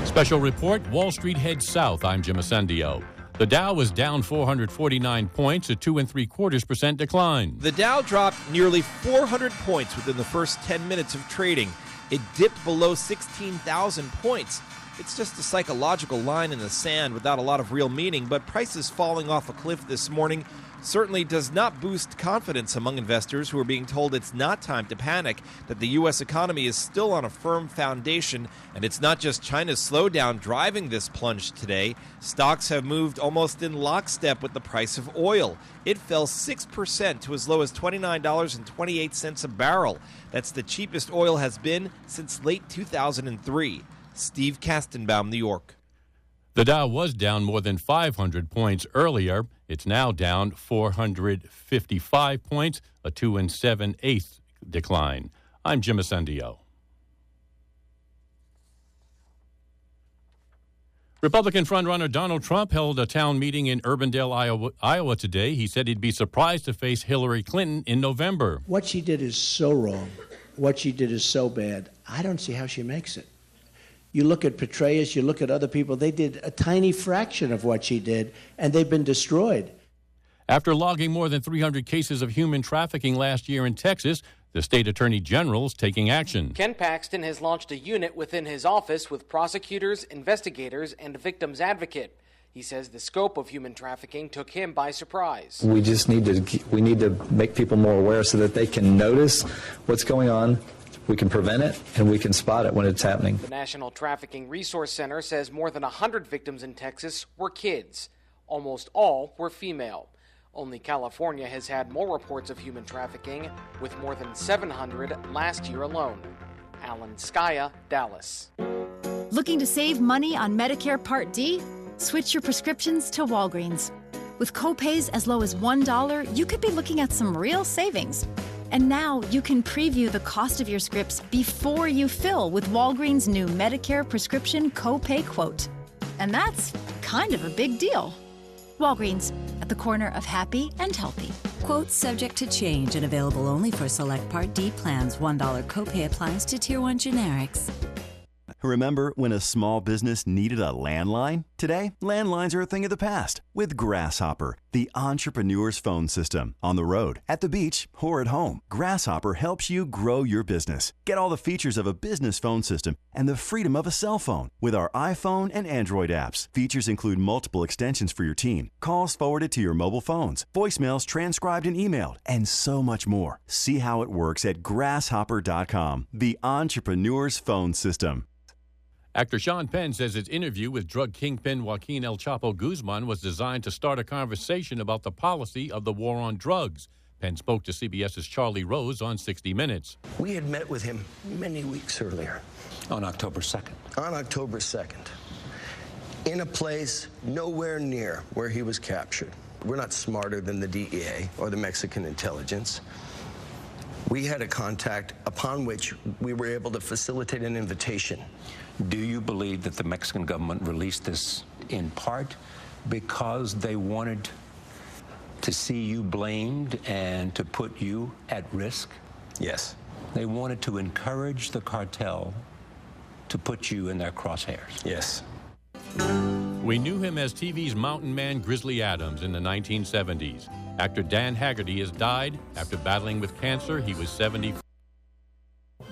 Special report, Wall Street heads south. I'm Jim Ascendio. The Dow was down 449 points, a 2 3/4% decline. The Dow dropped nearly 400 points within the first 10 minutes of trading. It dipped below 16,000 points. It's just a psychological line in the sand without a lot of real meaning, but prices falling off a cliff this morning certainly does not boost confidence among investors who are being told it's not time to panic, that the U.S. economy is still on a firm foundation, and it's not just China's slowdown driving this plunge today. Stocks have moved almost in lockstep with the price of oil. It fell 6% to as low as $29.28 a barrel. That's the cheapest oil has been since late 2003. Steve Kastenbaum, New York. The Dow was down more than 500 points earlier. It's now down 455 points, a 2 7/8 decline. I'm Jim Ascendio. Republican frontrunner Donald Trump held a town meeting in Urbandale, Iowa today. He said he'd be surprised to face Hillary Clinton in November. What she did is so wrong. What she did is so bad. I don't see how she makes it. You look at Petraeus, you look at other people, they did a tiny fraction of what she did, and they've been destroyed. After logging more than 300 cases of human trafficking last year in Texas, the state attorney general's taking action. Ken Paxton has launched a unit within his office with prosecutors, investigators, and a victim's advocate. He says the scope of human trafficking took him by surprise. We just need to make people more aware so that they can notice what's going on, we can prevent it, and we can spot it when it's happening. The National Trafficking Resource Center says more than 100 victims in Texas were kids. Almost all were female. Only California has had more reports of human trafficking, with more than 700 last year alone. Alan Skaya, Dallas. Looking to save money on Medicare Part D? Switch your prescriptions to Walgreens. With copays as low as $1, you could be looking at some real savings. And now you can preview the cost of your scripts before you fill with Walgreens' new Medicare prescription copay quote. And that's kind of a big deal. Walgreens, at the corner of happy and healthy. Quote subject to change and available only for select Part D plans. $1 copay applies to Tier 1 generics. Remember when a small business needed a landline? Today, landlines are a thing of the past. With Grasshopper, the entrepreneur's phone system. On the road, at the beach, or at home, Grasshopper helps you grow your business. Get all the features of a business phone system and the freedom of a cell phone with our iPhone and Android apps. Features include multiple extensions for your team, calls forwarded to your mobile phones, voicemails transcribed and emailed, and so much more. See how it works at grasshopper.com, the entrepreneur's phone system. Actor Sean Penn says his interview with drug kingpin Joaquin El Chapo Guzman was designed to start a conversation about the policy of the war on drugs. Penn spoke to CBS's Charlie Rose on 60 Minutes. We had met with him many weeks earlier. On October 2nd. On October 2nd. In a place nowhere near where he was captured. We're not smarter than the DEA or the Mexican intelligence. We had a contact upon which we were able to facilitate an invitation. Do you believe that the Mexican government released this in part because they wanted to see you blamed and to put you at risk? Yes. They wanted to encourage the cartel to put you in their crosshairs? Yes. We knew him as TV's mountain man Grizzly Adams in the 1970s. Actor Dan Haggerty has died. After battling with cancer, he was 70.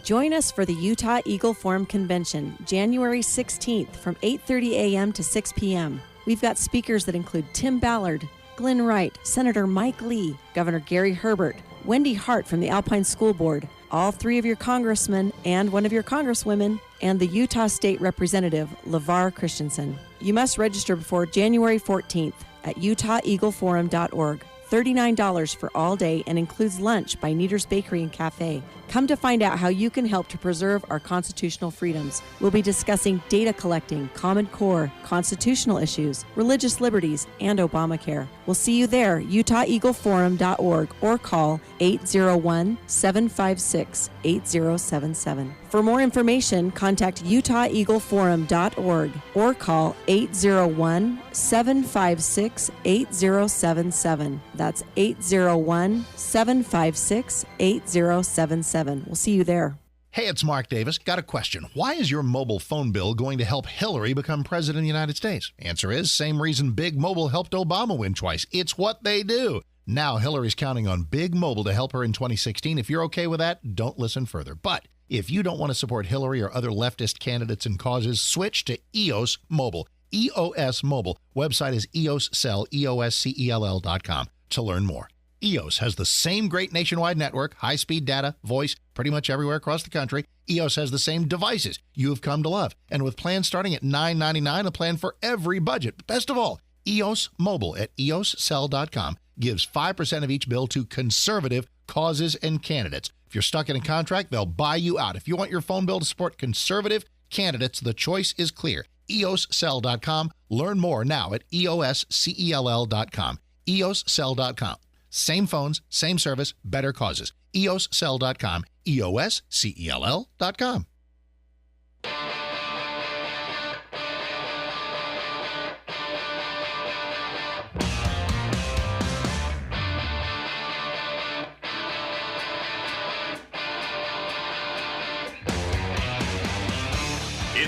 Join us for the Utah Eagle Forum Convention, January 16th from 8:30 a.m. to 6 p.m. We've got speakers that include Tim Ballard, Glenn Wright, Senator Mike Lee, Governor Gary Herbert, Wendy Hart from the Alpine School Board, all three of your congressmen and one of your congresswomen, and the Utah State Representative, LaVar Christensen. You must register before January 14th at utaheagleforum.org. $39 for all day and includes lunch by Neater's Bakery and Cafe. Come to find out how you can help to preserve our constitutional freedoms. We'll be discussing data collecting, Common Core, constitutional issues, religious liberties, and Obamacare. We'll see you there, utaheagleforum.org, or call 801-756-8077. For more information, contact utaheagleforum.org or call 801-756-8077. That's 801-756-8077. We'll see you there. Hey, it's Mark Davis. Got a question. Why is your mobile phone bill going to help Hillary become president of the United States? Answer is, same reason Big Mobile helped Obama win twice. It's what they do. Now Hillary's counting on Big Mobile to help her in 2016. If you're okay with that, don't listen further. But if you don't want to support Hillary or other leftist candidates and causes, switch to EOS Mobile. EOS Mobile. Website is EOScell, EOSCELL.com to learn more. EOS has the same great nationwide network, high-speed data, voice, pretty much everywhere across the country. EOS has the same devices you have come to love. And with plans starting at $9.99, a plan for every budget. But best of all, EOS Mobile at EOScell.com gives 5% of each bill to conservative causes and candidates. If you're stuck in a contract, they'll buy you out. If you want your phone bill to support conservative candidates, the choice is clear. EOScell.com. Learn more now at EOSCELL.com. EOScell.com. Same phones, same service, better causes. EOScell.com, EOSCELL.com.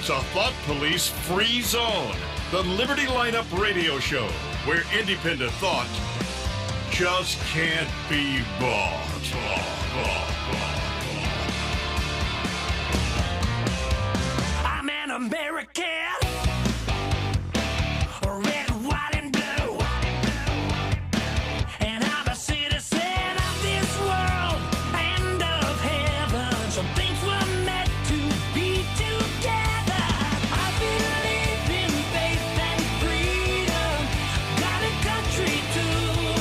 It's a Thought Police free zone. The Liberty Lineup Radio Show, where independent thought just can't be bought. I'm an American. Red, white, and blue. And I'm a citizen of this world and of heaven. Some things were meant to be together. I believe in faith and freedom. Got a country too.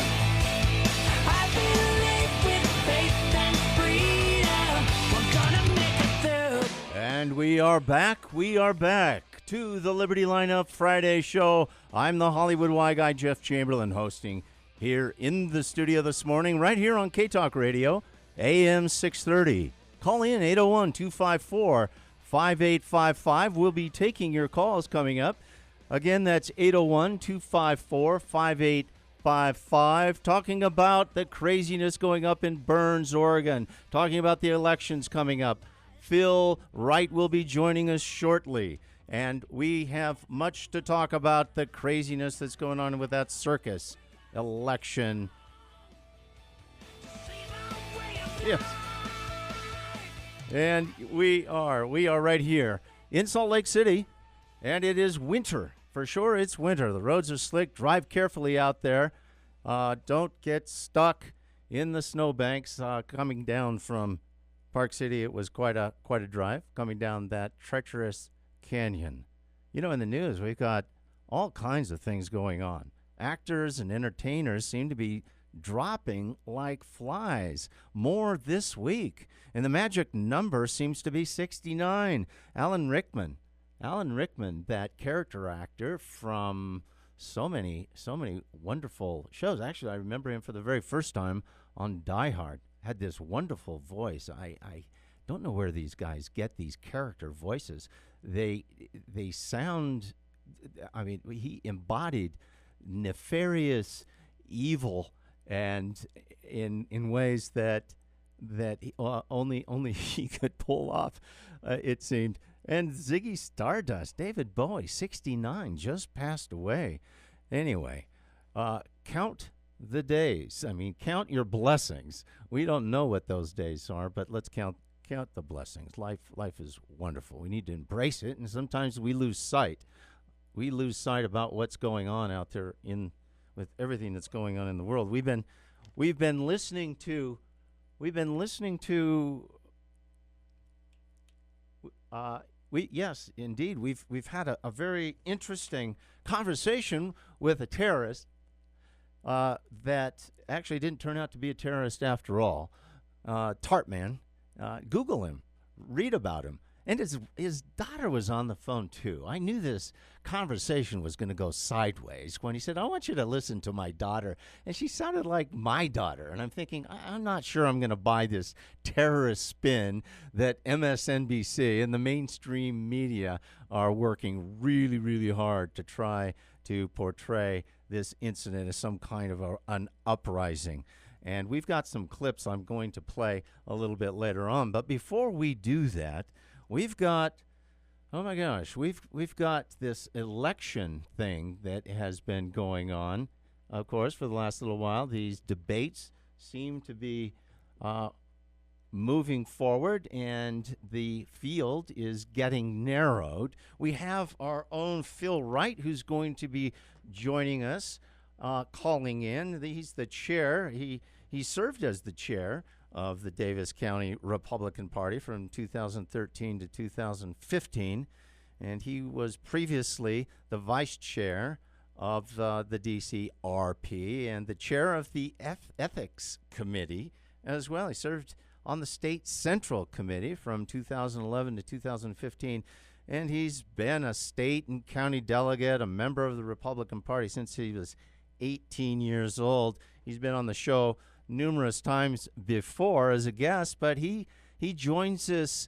I believe with faith and freedom. We're gonna make it through. And we are back. We are back to the Liberty Lineup Friday show. I'm the Hollywood Y Guy, Jeff Chamberlain, hosting here in the studio this morning, right here on K-Talk Radio, AM 630. Call in 801-254-5855. We'll be taking your calls coming up. Again, that's 801-254-5855. Talking about the craziness going up in Burns, Oregon. Talking about the elections coming up. Phil Wright will be joining us shortly. And we have much to talk about the craziness that's going on with that circus election. Yes. And we are right here in Salt Lake City, and it is winter. For sure, it's winter. The roads are slick. Drive carefully out there. Don't get stuck in the snowbanks coming down from Park City. It was quite a drive coming down that treacherous canyon. You know, in the news, we've got all kinds of things going on. Actors and entertainers seem to be dropping like flies. More this week. And the magic number seems to be 69. Alan Rickman, that character actor from so many wonderful shows. Actually, I remember him for the very first time on Die Hard. Had this wonderful voice. I don't know where these guys get these character voices. They sound, I mean, he embodied nefarious evil, and in ways that he, only he could pull off, it seemed. And Ziggy Stardust, David Bowie, 69, just passed away. Anyway, count the days. I mean, count your blessings. We don't know what those days are, but let's count the blessings. Life is wonderful. We need to embrace it, and sometimes we lose sight. We lose sight about what's going on out there with everything that's going on in the world. We've been listening to yes, indeed. We've had a very interesting conversation with a terrorist that actually didn't turn out to be a terrorist after all. Tarpman. Google him, read about him. And his daughter was on the phone, too. I knew this conversation was going to go sideways when he said, I want you to listen to my daughter. And she sounded like my daughter. And I'm thinking, I'm not sure I'm going to buy this terrorist spin that MSNBC and the mainstream media are working really, really hard to try to portray this incident as some kind of an uprising. And we've got some clips I'm going to play a little bit later on. But before we do that, we've got, oh my gosh, we've got this election thing that has been going on, of course, for the last little while. These debates seem to be moving forward, and the field is getting narrowed. We have our own Phil Wright, who's going to be joining us, calling in. He's the chair. He served as the chair of the Davis County Republican Party from 2013 to 2015, and he was previously the vice chair of the DCRP and the chair of the Ethics Committee as well. He served on the State Central Committee from 2011 to 2015, and he's been a state and county delegate, a member of the Republican Party since he was 18 years old. He's been on the show numerous times before as a guest, but he joins us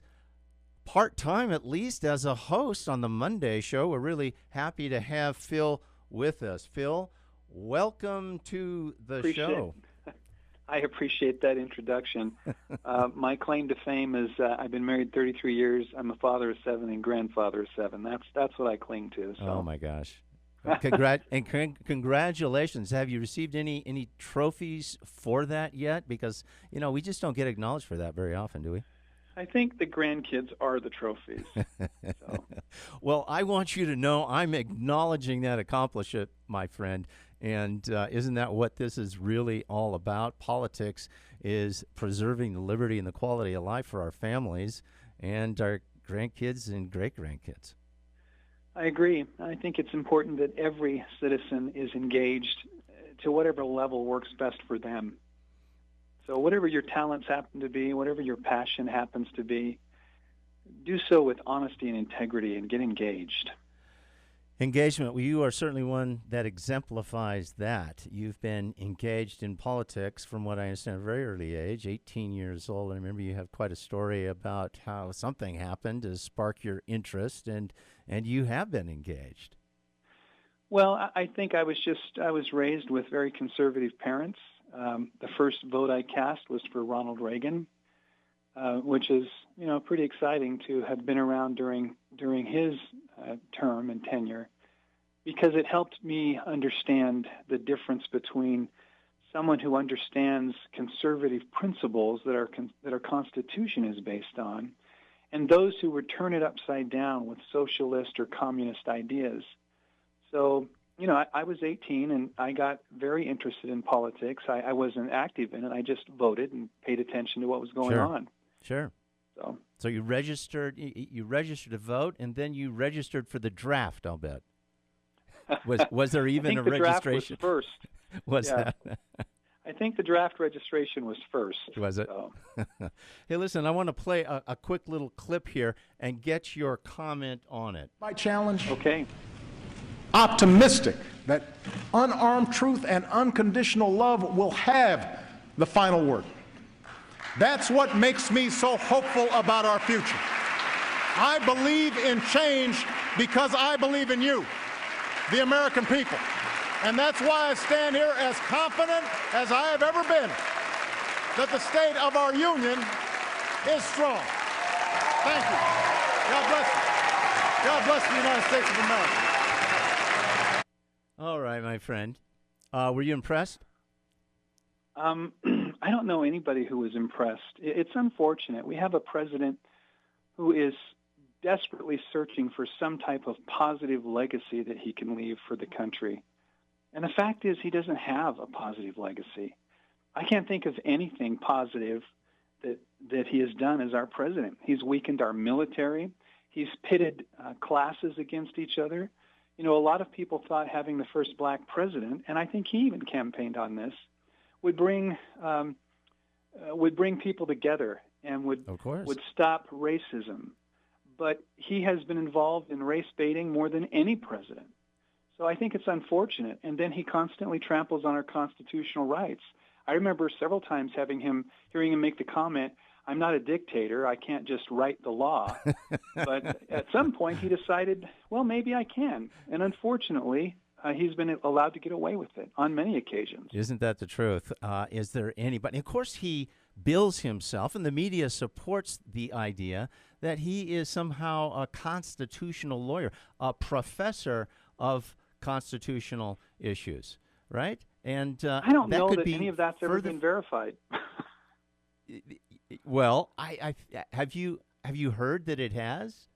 part-time, at least, as a host on the Monday show. We're really happy to have Phil with us. Phil, welcome to the show. I appreciate that introduction. My claim to fame is I've been married 33 years. I'm a father of 7 and grandfather of 7. That's what I cling to. So. Oh my gosh! Congratulations! Have you received any trophies for that yet? Because we just don't get acknowledged for that very often, do we? I think the grandkids are the trophies. So. Well, I want you to know I'm acknowledging that accomplishment, my friend. And isn't that what this is really all about? Politics is preserving the liberty and the quality of life for our families and our grandkids and great-grandkids. I agree. I think it's important that every citizen is engaged to whatever level works best for them. So whatever your talents happen to be, whatever your passion happens to be, do so with honesty and integrity and get engaged. Engagement. Well, you are certainly one that exemplifies that. You've been engaged in politics from what I understand at a very early age, 18 years old. I remember you have quite a story about how something happened to spark your interest, and you have been engaged. Well, I think I was raised with very conservative parents. The first vote I cast was for Ronald Reagan, which is pretty exciting to have been around during his term and tenure, because it helped me understand the difference between someone who understands conservative principles that our Constitution is based on, and those who would turn it upside down with socialist or communist ideas. So, I was 18 and I got very interested in politics. I wasn't active in it. I just voted and paid attention to what was going on. Sure. So you registered to vote, and then you registered for the draft, I'll bet. Was there even a registration? The draft was first. That? I think the draft registration was first. Was it? So. Hey, listen, I want to play a quick little clip here and get your comment on it. My challenge? Okay. Optimistic that unarmed truth and unconditional love will have the final word. That's what makes me so hopeful about our future. I believe in change because I believe in you, the American people. And that's why I stand here as confident as I have ever been that the state of our union is strong. Thank you. God bless you. God bless the United States of America. All right, my friend. Were you impressed? I don't know anybody who was impressed. It's unfortunate. We have a president who is desperately searching for some type of positive legacy that he can leave for the country. And the fact is he doesn't have a positive legacy. I can't think of anything positive that he has done as our president. He's weakened our military. He's pitted classes against each other. A lot of people thought having the first black president, and I think he even campaigned on this, would bring people together and would stop racism. But he has been involved in race baiting more than any president. So I think it's unfortunate. And then he constantly tramples on our constitutional rights. I remember several times hearing him make the comment, "I'm not a dictator. I can't just write the law." But at some point he decided, well, maybe I can. And unfortunately, he's been allowed to get away with it on many occasions. Isn't that the truth? Is there anybody? Of course, he bills himself, and the media supports the idea that he is somehow a constitutional lawyer, a professor of constitutional issues, right? And I don't know that any of that's ever been verified. Well, have you heard that it has?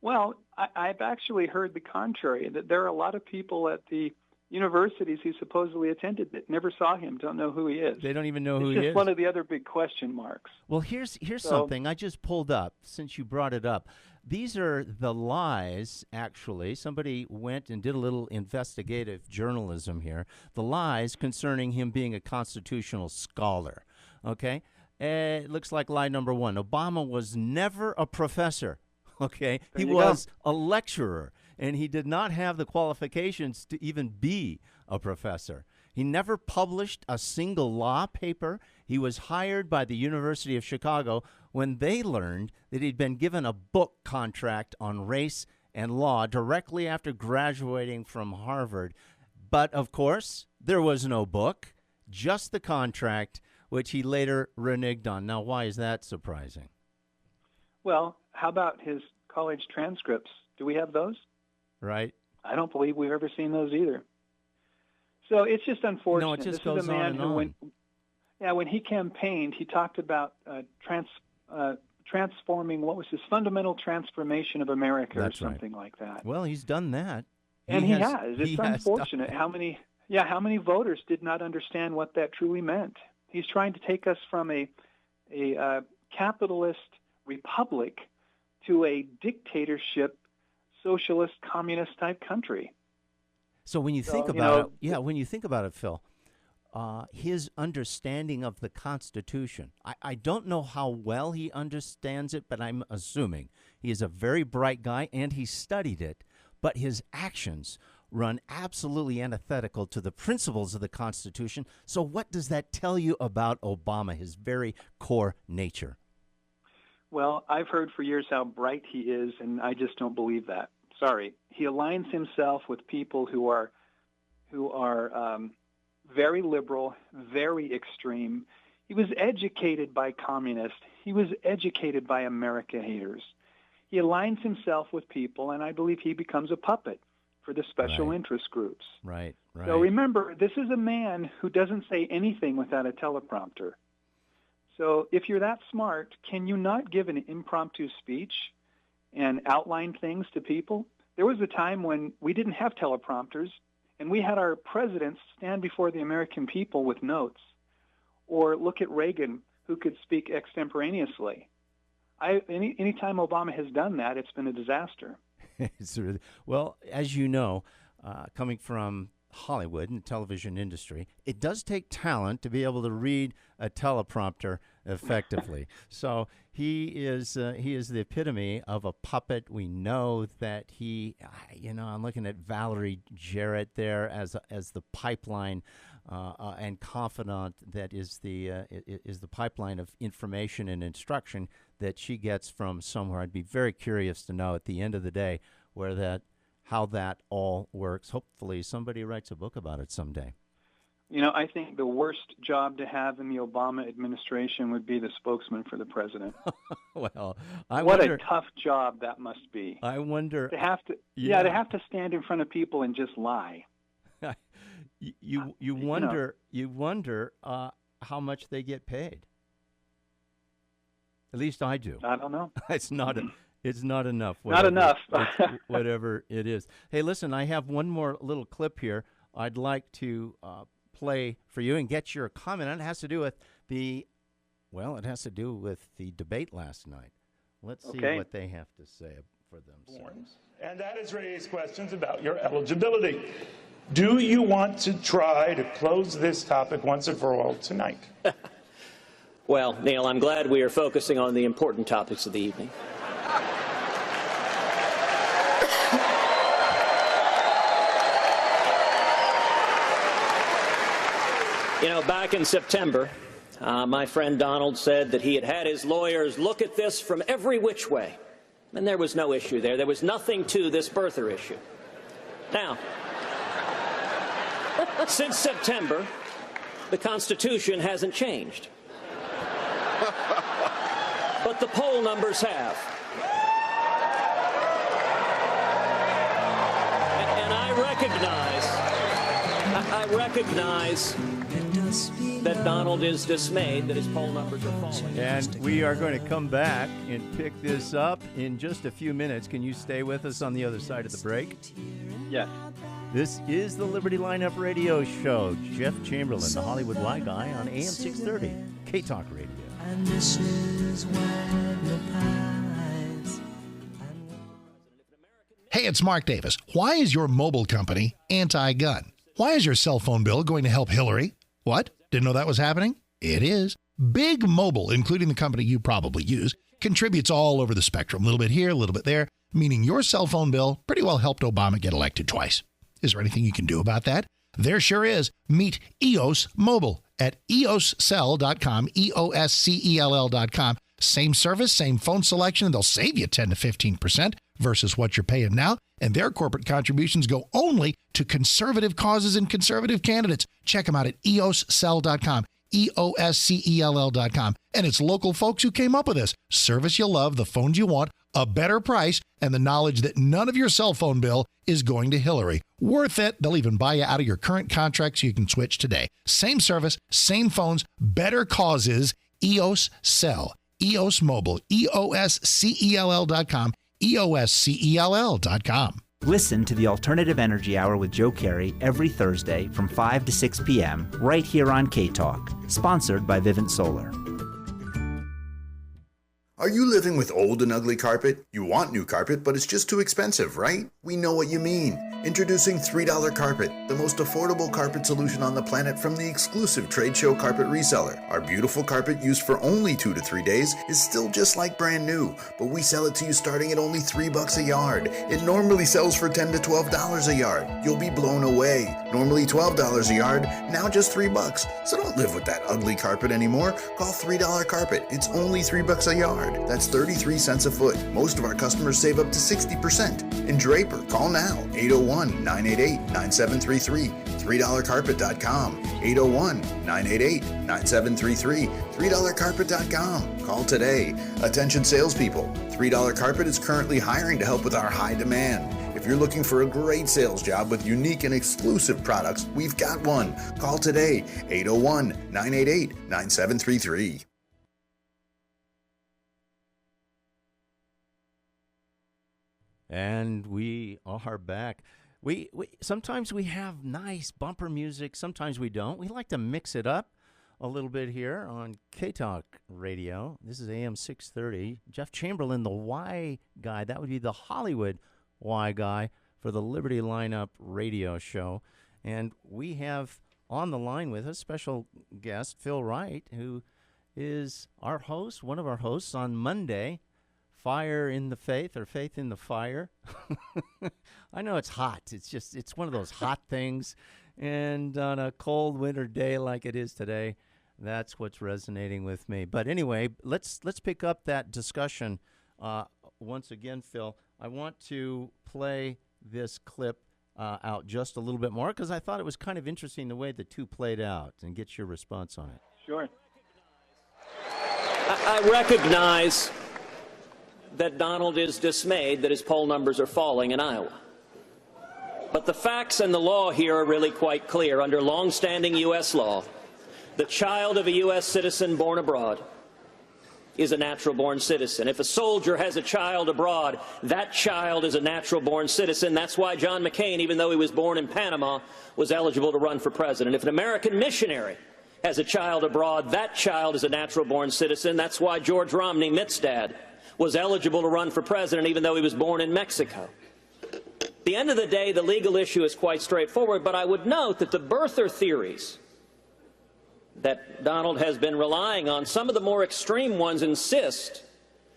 Well, I've actually heard the contrary, that there are a lot of people at the universities he supposedly attended that never saw him, don't know who he is. They don't even know who he is. It's just one of the other big question marks. Well, here's something I just pulled up since you brought it up. These are the lies, actually. Somebody went and did a little investigative journalism here. The lies concerning him being a constitutional scholar, okay? It looks like lie number one. Obama was never a professor. Okay, he was a lecturer, and he did not have the qualifications to even be a professor. He never published a single law paper. He was hired by the University of Chicago when they learned that he'd been given a book contract on race and law directly after graduating from Harvard. But, of course, there was no book. just the contract, which he later reneged on. Now, why is that surprising? Well, how about his college transcripts? Do we have those? Right. I don't believe we've ever seen those either. So it's just unfortunate. No, it just this goes is a man on and who, on. when he campaigned, he talked about transforming, what was his fundamental transformation of America, That's or something like that. Well, he's done that. And he has. It's he has unfortunate how many voters did not understand what that truly meant. He's trying to take us from a capitalist republic to a dictatorship, socialist, communist type country. So when you think about it, when you think about it, Phil, his understanding of the Constitution, I don't know how well he understands it, but I'm assuming he is a very bright guy and he studied it, but his actions run absolutely antithetical to the principles of the Constitution. So what does that tell you about Obama, his very core nature? Well, I've heard for years how bright he is, and I just don't believe that. Sorry. He aligns himself with people who are very liberal, very extreme. He was educated by communists. He was educated by America haters. He aligns himself with people, and I believe he becomes a puppet for the special interest groups. Right. So remember, this is a man who doesn't say anything without a teleprompter. So if you're that smart, can you not give an impromptu speech and outline things to people? There was a time when we didn't have teleprompters, and we had our presidents stand before the American people with notes. Or look at Reagan, who could speak extemporaneously. Any time Obama has done that, it's been a disaster. Well, as you know, coming from Hollywood and the television industry, it does take talent to be able to read a teleprompter effectively. So he is the epitome of a puppet. We know that he, I'm looking at Valerie Jarrett there as the pipeline and confidant that is the pipeline of information and instruction that she gets from somewhere. I'd be very curious to know at the end of the day how that all works. Hopefully somebody writes a book about it someday. I think the worst job to have in the Obama administration would be the spokesman for the president. Well, what a tough job that must be. I wonder to have to stand in front of people and just lie. You wonder how much they get paid. At least I do. I don't know. It's not enough. Not enough. Whatever it is. Hey, listen, I have one more little clip here I'd like to play for you and get your comment on. It has to do with the debate last night. Let's see what they have to say for themselves. And that has raised questions about your eligibility. Do you want to try to close this topic once and for all tonight? Well, Neil, I'm glad we are focusing on the important topics of the evening. Back in September, my friend Donald said that he had his lawyers look at this from every which way, and there was no issue there. There was nothing to this birther issue. Now, since September, the Constitution hasn't changed. But the poll numbers have. And I recognize that Donald is dismayed that his poll numbers are falling. And we are going to come back and pick this up in just a few minutes. Can you stay with us on the other side of the break? Yes. This is the Liberty Lineup Radio Show. Jeff Chamberlain, the Hollywood Y Guy on AM 630, K-Talk Radio. And this is when the pies. Hey, it's Mark Davis. Why is your mobile company anti-gun? Why is your cell phone bill going to help Hillary? What? Didn't know that was happening? It is. Big Mobile, including the company you probably use, contributes all over the spectrum. A little bit here, a little bit there, meaning your cell phone bill pretty well helped Obama get elected twice. Is there anything you can do about that? There sure is. Meet EOS Mobile at eoscell.com, EOSCELL.com. Same service, same phone selection. They'll save you 10 to 15%. versus what you're paying now, and their corporate contributions go only to conservative causes and conservative candidates. Check them out at eoscell.com, EOSCELL.com. And it's local folks who came up with this. Service you love, the phones you want, a better price, and the knowledge that none of your cell phone bill is going to Hillary. Worth it. They'll even buy you out of your current contract so you can switch today. Same service, same phones, better causes. EOS Cell, EOS Mobile, EOSCELL.com, EOSCELL.com. Listen to the Alternative Energy Hour with Joe Carey every Thursday from 5 to 6 p.m. right here on K-Talk, sponsored by Vivint Solar. Are you living with old and ugly carpet? You want new carpet, but it's just too expensive, right? We know what you mean. Introducing $3 Carpet, the most affordable carpet solution on the planet from the exclusive trade show carpet reseller. Our beautiful carpet used for only 2 to 3 days is still just like brand new, but we sell it to you starting at only $3 a yard. It normally sells for $10 to $12 a yard. You'll be blown away. Normally $12 a yard, now just $3. So don't live with that ugly carpet anymore. Call $3 Carpet. It's only $3 a yard. That's 33 cents a foot. Most of our customers save up to 60%. In Draper, call now, 801-988-9733, $3carpet.com, 801-988-9733, $3carpet.com. Call today. Attention salespeople, $3 Carpet is currently hiring to help with our high demand. If you're looking for a great sales job with unique and exclusive products, we've got one. Call today, 801-988-9733. And we are back. We sometimes we have nice bumper music, sometimes we don't. We like to mix it up a little bit here on K-Talk Radio. This is AM 630. Jeff Chamberlain, the Y guy, that would be the Hollywood Y guy for the Liberty Lineup radio show. And we have on the line with us special guest Phil Wright, who is our host, one of our hosts on Monday. Fire in the Faith or Faith in the Fire. I know it's hot. It's one of those hot things. And on a cold winter day like it is today, that's what's resonating with me. But anyway, let's pick up that discussion once again, Phil. I want to play this clip out just a little bit more because I thought it was kind of interesting the way the two played out and get your response on it. Sure. I recognize that Donald is dismayed that his poll numbers are falling in Iowa. But the facts and the law here are really quite clear. Under long-standing U.S. law, the child of a U.S. citizen born abroad is a natural-born citizen. If a soldier has a child abroad, that child is a natural-born citizen. That's why John McCain, even though he was born in Panama, was eligible to run for president. If an American missionary has a child abroad, that child is a natural-born citizen. That's why George Romney, Mitt's dad, was eligible to run for president even though he was born in Mexico. At the end of the day, the legal issue is quite straightforward, but I would note that the birther theories that Donald has been relying on, some of the more extreme ones insist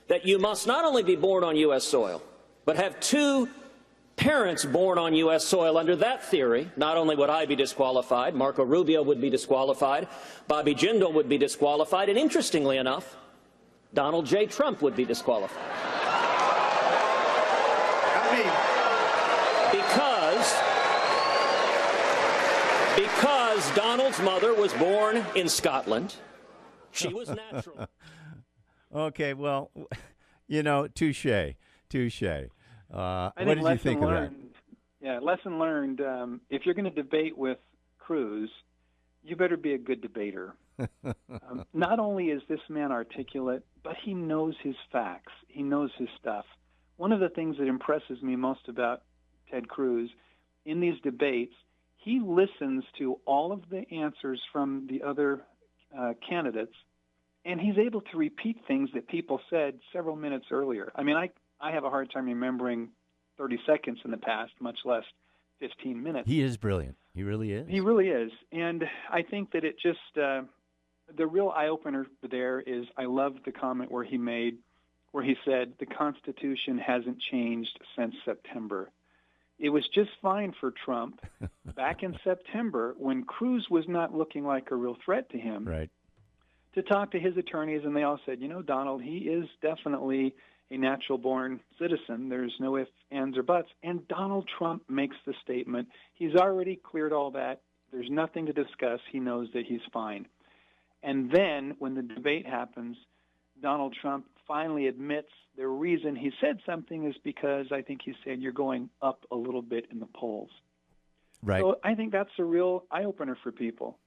that you must not only be born on U.S. soil, but have two parents born on U.S. soil. Under that theory, not only would I be disqualified, Marco Rubio would be disqualified, Bobby Jindal would be disqualified, and interestingly enough, Donald J. Trump would be disqualified. Because Donald's mother was born in Scotland. She was natural. Okay, well, touche. What did you think of that? Yeah, lesson learned. If you're going to debate with Cruz, you better be a good debater. Not only is this man articulate, but he knows his facts. He knows his stuff. One of the things that impresses me most about Ted Cruz in these debates, he listens to all of the answers from the other candidates, and he's able to repeat things that people said several minutes earlier. I mean, I have a hard time remembering 30 seconds in the past, much less 15 minutes. He is brilliant. He really is. He really is. And I think that it just the real eye-opener there is I love the comment where he said the Constitution hasn't changed since September. It was just fine for Trump back in September when Cruz was not looking like a real threat to him. Right. To talk to his attorneys, and they all said, Donald, he is definitely a natural-born citizen. There's no ifs, ands, or buts. And Donald Trump makes the statement. He's already cleared all that. There's nothing to discuss. He knows that he's fine. And then when the debate happens, Donald Trump finally admits the reason he said something is because I think he said you're going up a little bit in the polls. Right. So I think that's a real eye-opener for people.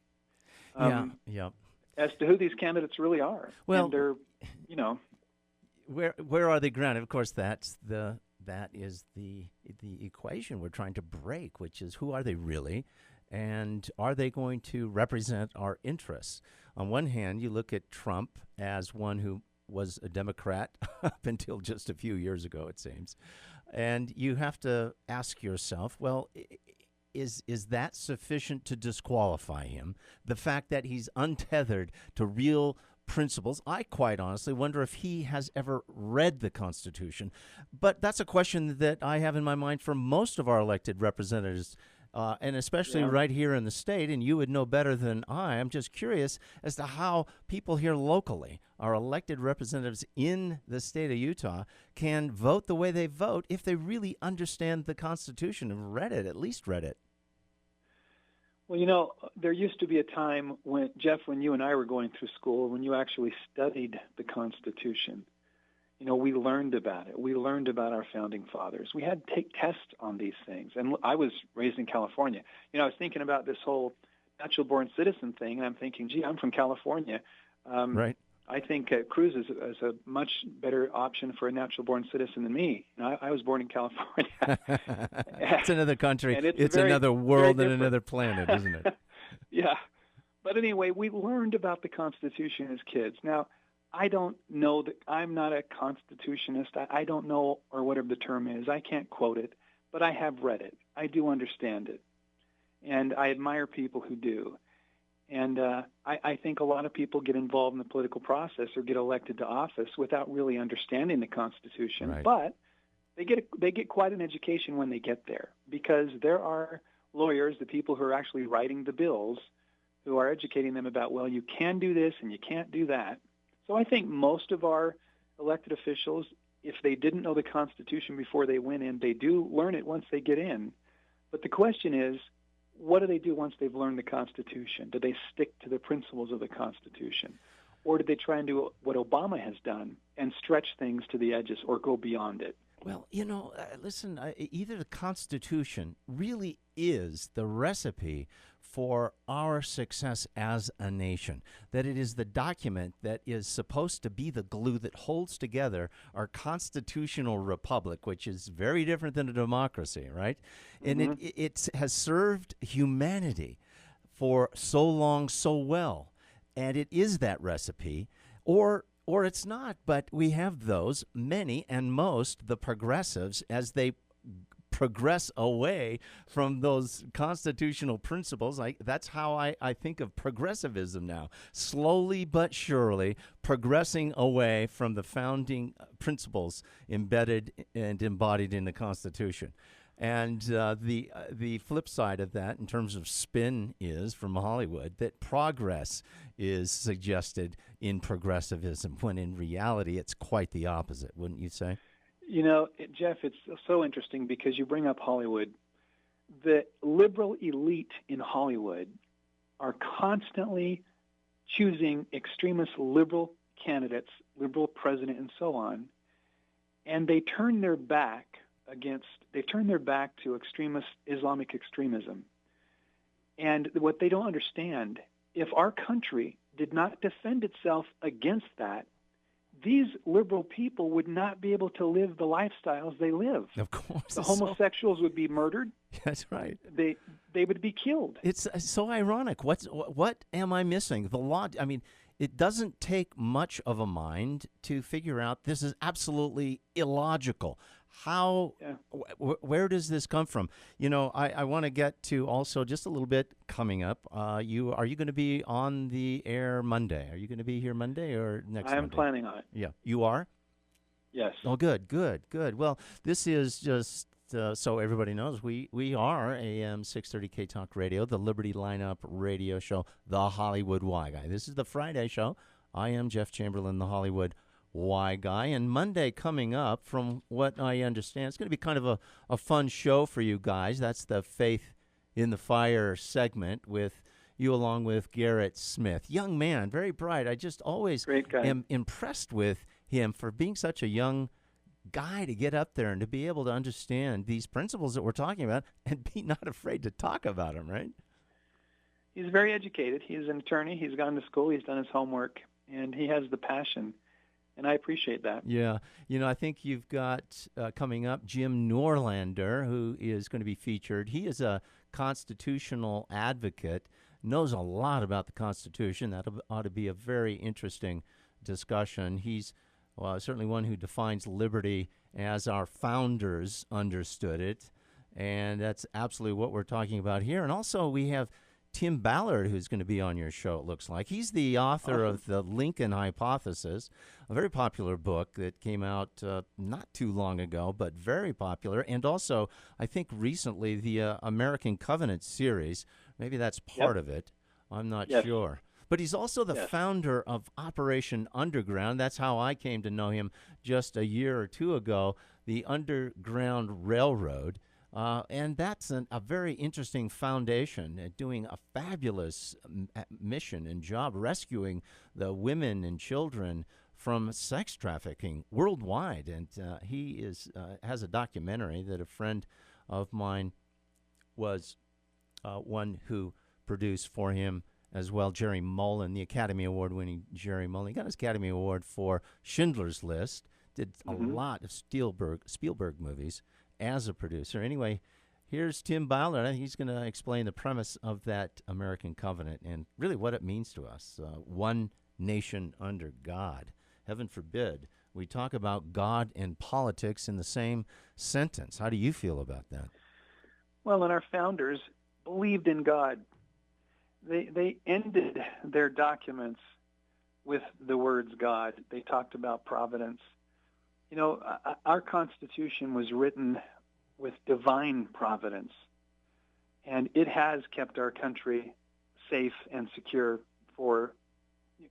Yeah. As to who these candidates really are. Well, and they're, where are they grounded? Of course, that is the equation we're trying to break, which is who are they really, and are they going to represent our interests? On one hand, you look at Trump as one who was a Democrat up until just a few years ago, it seems, and you have to ask yourself, well, is that sufficient to disqualify him? The fact that he's untethered to real principles. I quite honestly wonder if he has ever read the Constitution. But that's a question that I have in my mind for most of our elected representatives, and especially right here in the state, and you would know better than I. I'm just curious as to how people here locally, our elected representatives in the state of Utah, can vote the way they vote if they really understand the Constitution and read it, at least read it. Well, there used to be a time when, Jeff, when you and I were going through school, when you actually studied the Constitution. We learned about it. We learned about our founding fathers. We had to take tests on these things. And I was raised in California. I was thinking about this whole natural-born citizen thing, and I'm thinking, gee, I'm from California. Right. I think Cruz is a much better option for a natural-born citizen than me. I was born in California. It's another country. And it's another world and another planet, isn't it? Yeah. But anyway, we learned about the Constitution as kids. Now, I don't know that I'm not a constitutionist. I don't know, or whatever the term is. I can't quote it, but I have read it. I do understand it. And I admire people who do. And I think a lot of people get involved in the political process or get elected to office without really understanding the Constitution. Right. But they get quite an education when they get there, because there are lawyers, the people who are actually writing the bills, who are educating them about, well, you can do this and you can't do that. So I think most of our elected officials, if they didn't know the Constitution before they went in, they do learn it once they get in. But the question is, what do they do once they've learned the Constitution? Do they stick to the principles of the Constitution? Or do they try and do what Obama has done and stretch things to the edges or go beyond it? Well, listen, either the Constitution really is the recipe for our success as a nation, that it is the document that is supposed to be the glue that holds together our constitutional republic, which is very different than a democracy, right? And it has served humanity for so long, so well, and it is that recipe, or it's not, but we have those, many and most, the progressives, as they progress away from those constitutional principles. That's how I think of progressivism now. Slowly but surely progressing away from the founding principles embedded and embodied in the Constitution. And the flip side of that, in terms of spin, is from Hollywood that progress is suggested in progressivism, when in reality it's quite the opposite, wouldn't you say? Jeff, it's so interesting because you bring up Hollywood. The liberal elite in Hollywood are constantly choosing extremist liberal candidates, liberal president, and so on, and they turn their back to extremist Islamic extremism. And what they don't understand, if our country did not defend itself against that, these liberal people would not be able to live the lifestyles they live. Of course. The homosexuals would be murdered. That's right. They would be killed. It's so ironic. What am I missing? The law, it doesn't take much of a mind to figure out this is absolutely illogical. How, where does this come from? I want to get to also just a little bit coming up. Are you going to be on the air Monday? Are you going to be here Monday or next Monday? I am planning on it. Yeah. You are? Yes. Oh, good. Well, this is just so everybody knows, we are AM 630 K-Talk Radio, the Liberty Lineup radio show, the Hollywood Y Guy. This is the Friday show. I am Jeff Chamberlain, the Hollywood Y Guy. And Monday coming up, from what I understand, it's going to be kind of a fun show for you guys. That's the Faith in the Fire segment with you along with Garrett Smith. Young man, very bright. I just always am impressed with him for being such a young guy to get up there and to be able to understand these principles that we're talking about and be not afraid to talk about them, right? He's very educated. He's an attorney. He's gone to school. He's done his homework, and he has the passion, and I appreciate that. Yeah. I think you've got coming up Jim Norlander, who is going to be featured. He is a constitutional advocate, knows a lot about the Constitution. That ought to be a very interesting discussion. He's certainly one who defines liberty as our founders understood it, and that's absolutely what we're talking about here. And also we have Tim Ballard, who's going to be on your show, it looks like. He's the author of The Lincoln Hypothesis, a very popular book that came out not too long ago, but very popular. And also, I think recently, the American Covenant series. Maybe that's part of it. I'm not sure. But he's also the founder of Operation Underground. That's how I came to know him just a year or two ago, the Underground Railroad. And that's a very interesting foundation, doing a fabulous mission and job rescuing the women and children from sex trafficking worldwide. And he has a documentary that a friend of mine was one who produced for him as well, Jerry Mullen, the Academy Award-winning Jerry Mullen. He got his Academy Award for Schindler's List, did a lot of Spielberg movies as a producer. Anyway, here's Tim Ballard. I think he's going to explain the premise of that American Covenant and really what it means to us. One nation under God. Heaven forbid we talk about God and politics in the same sentence. How do you feel about that? Well, and our founders believed in God. They ended their documents with the words God. They talked about providence. Our Constitution was written with divine providence, and it has kept our country safe and secure for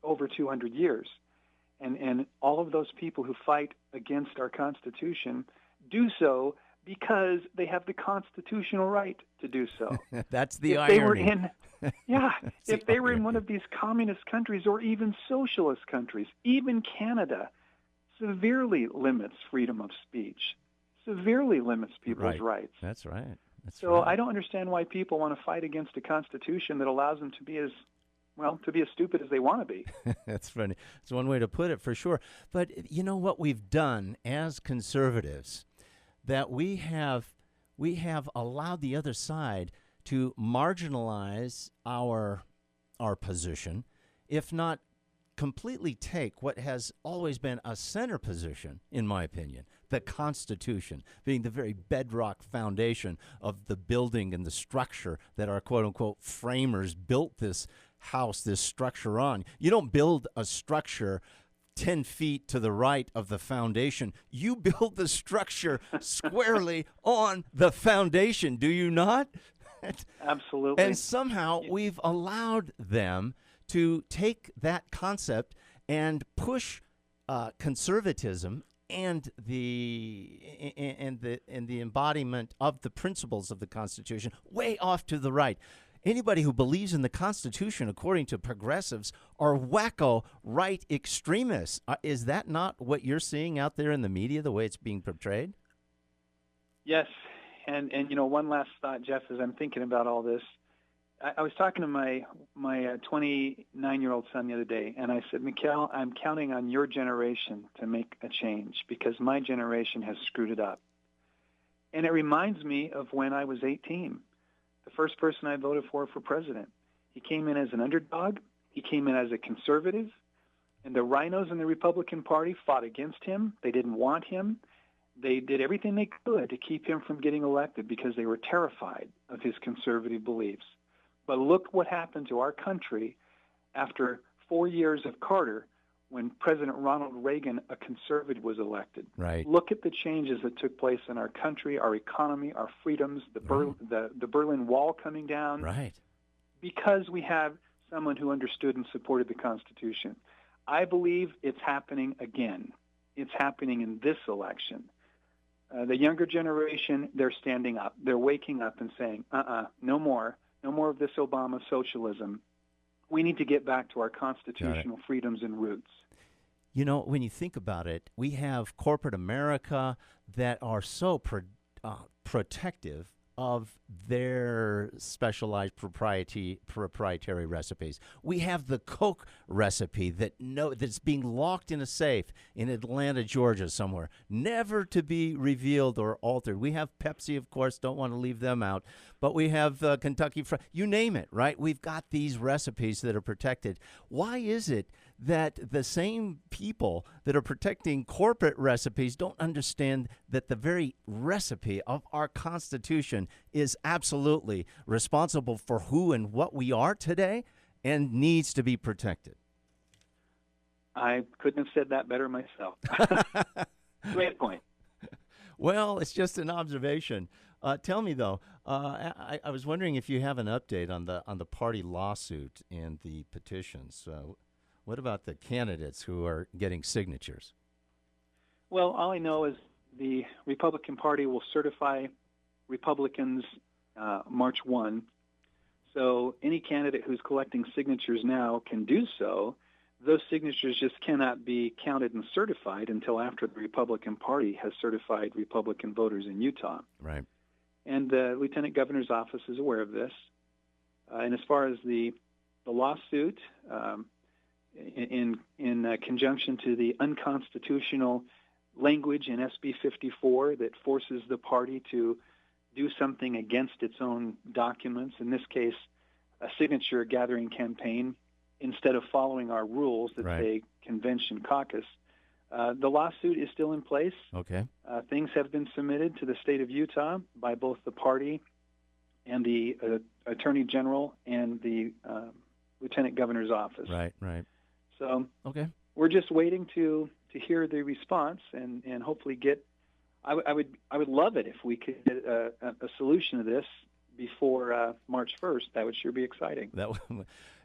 over 200 years. And all of those people who fight against our Constitution do so because they have the constitutional right to do so. That's the if irony. If they were in one of these communist countries or even socialist countries, even Canada severely limits freedom of speech, severely limits people's rights. That's right. So I don't understand why people want to fight against a constitution that allows them to be as stupid as they want to be. That's funny. It's one way to put it, for sure. But you know what we've done as conservatives, that we have allowed the other side to marginalize our position, if not completely take what has always been a center position, in my opinion, the Constitution being the very bedrock foundation of the building and the structure that our quote-unquote framers built this house, this structure on. You don't build a structure 10 feet to the right of the foundation. You build the structure squarely on the foundation, do you not? Absolutely. And somehow we've allowed them to take that concept and push conservatism and the embodiment of the principles of the Constitution way off to the right. Anybody who believes in the Constitution, according to progressives, are wacko right extremists. Is that not what you're seeing out there in the media, the way it's being portrayed? Yes. And one last thought, Jeff, as I'm thinking about all this. I was talking to my 29-year-old son the other day, and I said, Mikhail, I'm counting on your generation to make a change because my generation has screwed it up. And it reminds me of when I was 18. The first person I voted for president. He came in as an underdog. He came in as a conservative. And the rhinos in the Republican Party fought against him. They didn't want him. They did everything they could to keep him from getting elected because they were terrified of his conservative beliefs. But look what happened to our country after 4 years of Carter when President Ronald Reagan, a conservative, was elected. Right. Look at the changes that took place in our country, our economy, our freedoms, the Berlin Wall coming down. Right. Because we have someone who understood and supported the Constitution. I believe it's happening again. It's happening in this election. The younger generation, they're standing up. They're waking up and saying, no more of this Obama socialism. We need to get back to our constitutional freedoms and roots. You know, when you think about it, we have corporate America that are so protective of their specialized proprietary recipes. We have the Coke recipe that's being locked in a safe in Atlanta, Georgia somewhere, never to be revealed or altered. We have Pepsi, of course, don't want to leave them out, but we have Kentucky Fried, you name it, right? We've got these recipes that are protected. Why is it that the same people that are protecting corporate recipes don't understand that the very recipe of our Constitution is absolutely responsible for who and what we are today and needs to be protected? I couldn't have said that better myself. Great point. Well, it's just an observation. Tell me, though, I was wondering if you have an update on the party lawsuit and the petitions. What about the candidates who are getting signatures? Well, all I know is the Republican Party will certify Republicans March 1. So any candidate who's collecting signatures now can do so. Those signatures just cannot be counted and certified until after the Republican Party has certified Republican voters in Utah. Right. And the Lieutenant Governor's office is aware of this. And as far as the lawsuit, in conjunction to the unconstitutional language in SB 54 that forces the party to do something against its own documents, in this case, a signature gathering campaign, instead of following our rules that say convention caucus. The lawsuit is still in place. Okay. Things have been submitted to the state of Utah by both the party and the Attorney General and the Lieutenant Governor's office. Right. So okay, we're just waiting to hear the response and hopefully get. I would love it if we could get a solution to this before March 1st. That would sure be exciting.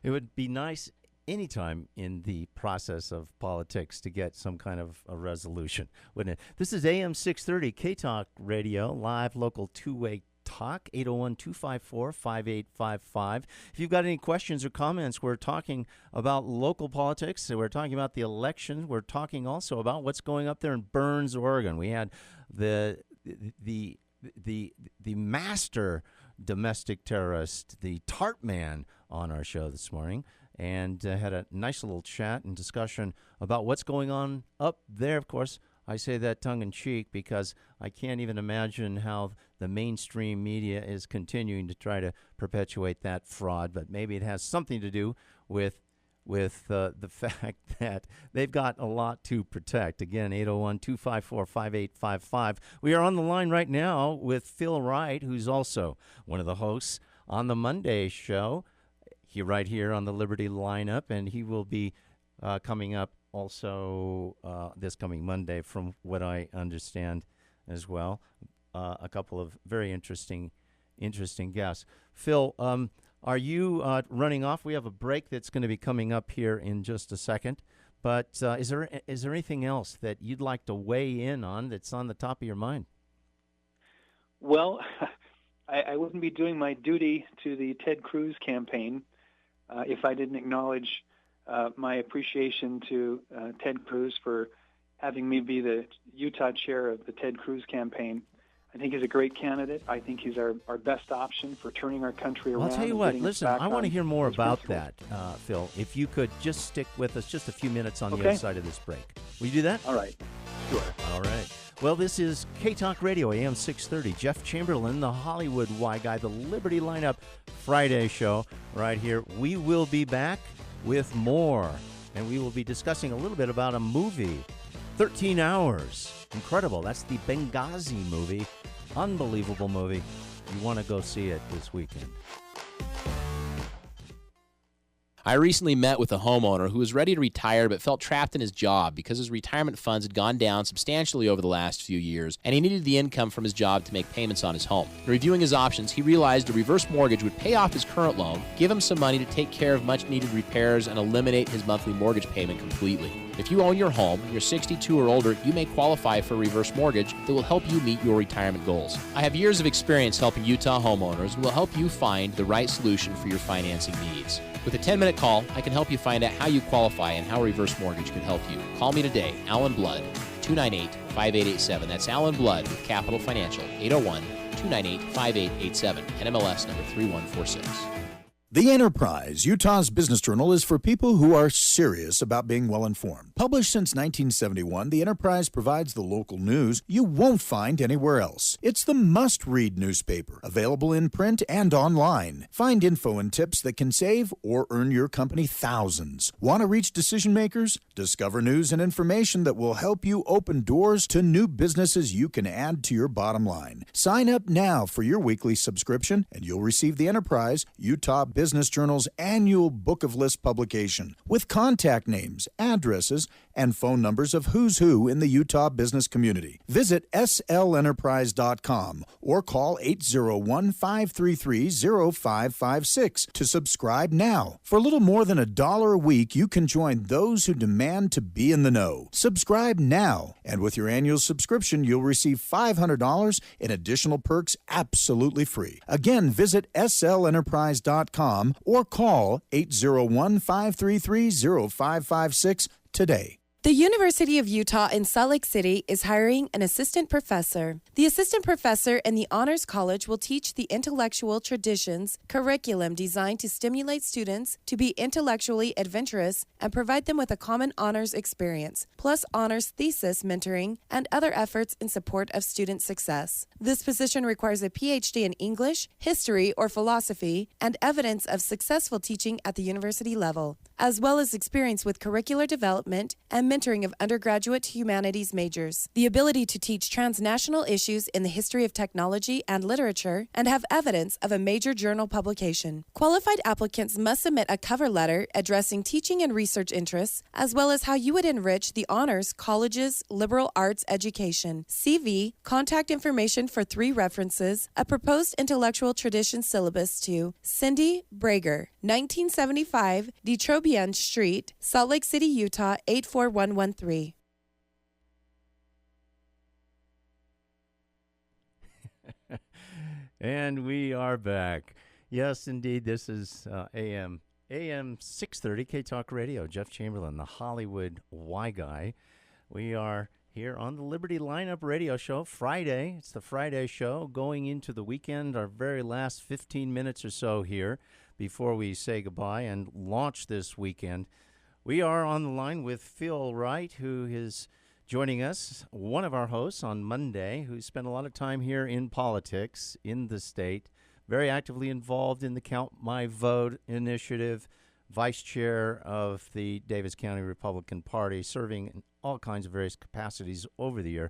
It would be nice anytime in the process of politics to get some kind of a resolution, wouldn't it? This is AM 630 K-Talk Radio, live local two-way talk, 801-254-5855. If you've got any questions or comments, we're talking about local politics. We're talking about the election. We're talking also about what's going up there in Burns, Oregon. We had the master domestic terrorist, the Tarpman, on our show this morning, and had a nice little chat and discussion about what's going on up there. Of course, I say that tongue-in-cheek because I can't even imagine how the mainstream media is continuing to try to perpetuate that fraud, but maybe it has something to do with the fact that they've got a lot to protect. Again, 801-254-5855. We are on the line right now with Phil Wright, who's also one of the hosts on the Monday show. He's right here on the Liberty lineup, and he will be coming up also this coming Monday, from what I understand as well. A couple of very interesting guests. Phil, are you running off? We have a break that's going to be coming up here in just a second. But is there anything else that you'd like to weigh in on that's on the top of your mind? Well, I wouldn't be doing my duty to the Ted Cruz campaign if I didn't acknowledge my appreciation to Ted Cruz for having me be the Utah chair of the Ted Cruz campaign. I think he's a great candidate. I think he's our best option for turning our country around. Well, I'll tell you what, listen, I want to hear more about that, Phil. If you could just stick with us just a few minutes on the other side of this break. Will you do that? All right. Sure. All right. Well, this is K-Talk Radio, AM 630. Jeff Chamberlain, the Hollywood Y Guy, the Liberty Lineup Friday show right here. We will be back with more, and we will be discussing a little bit about a movie, 13 Hours. Incredible. That's the Benghazi movie. Unbelievable movie. You want to go see it this weekend. I recently met with a homeowner who was ready to retire but felt trapped in his job because his retirement funds had gone down substantially over the last few years, and he needed the income from his job to make payments on his home. Reviewing his options, he realized a reverse mortgage would pay off his current loan, give him some money to take care of much-needed repairs, and eliminate his monthly mortgage payment completely. If you own your home, you're 62 or older, you may qualify for a reverse mortgage that will help you meet your retirement goals. I have years of experience helping Utah homeowners and will help you find the right solution for your financing needs. With a 10-minute call, I can help you find out how you qualify and how a reverse mortgage can help you. Call me today, Alan Blood, 298-5887. That's Alan Blood with Capital Financial, 801-298-5887, NMLS number 3146. The Enterprise, Utah's business journal, is for people who are serious about being well-informed. Published since 1971, the Enterprise provides the local news you won't find anywhere else. It's the must-read newspaper, available in print and online. Find info and tips that can save or earn your company thousands. Want to reach decision makers? Discover news and information that will help you open doors to new businesses you can add to your bottom line. Sign up now for your weekly subscription, and you'll receive the Enterprise, Utah Business Journal's annual Book of List publication with contact names, addresses, and phone numbers of who's who in the Utah business community. Visit SLEnterprise.com or call 801-533-0556 to subscribe now. For a little more than $1 a week, you can join those who demand to be in the know. Subscribe now, and with your annual subscription, you'll receive $500 in additional perks absolutely free. Again, visit SLEnterprise.com or call 801-533-0556 today. The University of Utah in Salt Lake City is hiring an assistant professor. The assistant professor in the Honors College will teach the intellectual traditions curriculum designed to stimulate students to be intellectually adventurous and provide them with a common honors experience, plus honors thesis mentoring and other efforts in support of student success. This position requires a PhD in English, history, or philosophy, and evidence of successful teaching at the university level, as well as experience with curricular development and mentoring of undergraduate humanities majors, the ability to teach transnational issues in the history of technology and literature, and have evidence of a major journal publication. Qualified applicants must submit a cover letter addressing teaching and research interests, as well as how you would enrich the honors college's liberal arts education, CV, contact information for 3 references, a proposed intellectual tradition syllabus to Cindy Brager, 1975 Detrobian Street, Salt Lake City, Utah, 84113. And we are back. Yes, indeed, this is AM 630 K-Talk Radio. Jeff Chamberlain, the Hollywood Y Guy. We are here on the Liberty Lineup Radio Show. Friday, it's the Friday show going into the weekend, our very last 15 minutes or so here before we say goodbye and launch this weekend. We are on the line with Phil Wright, who is joining us, one of our hosts on Monday, who spent a lot of time here in politics in the state, very actively involved in the Count My Vote initiative, vice chair of the Davis County Republican Party, serving in all kinds of various capacities over the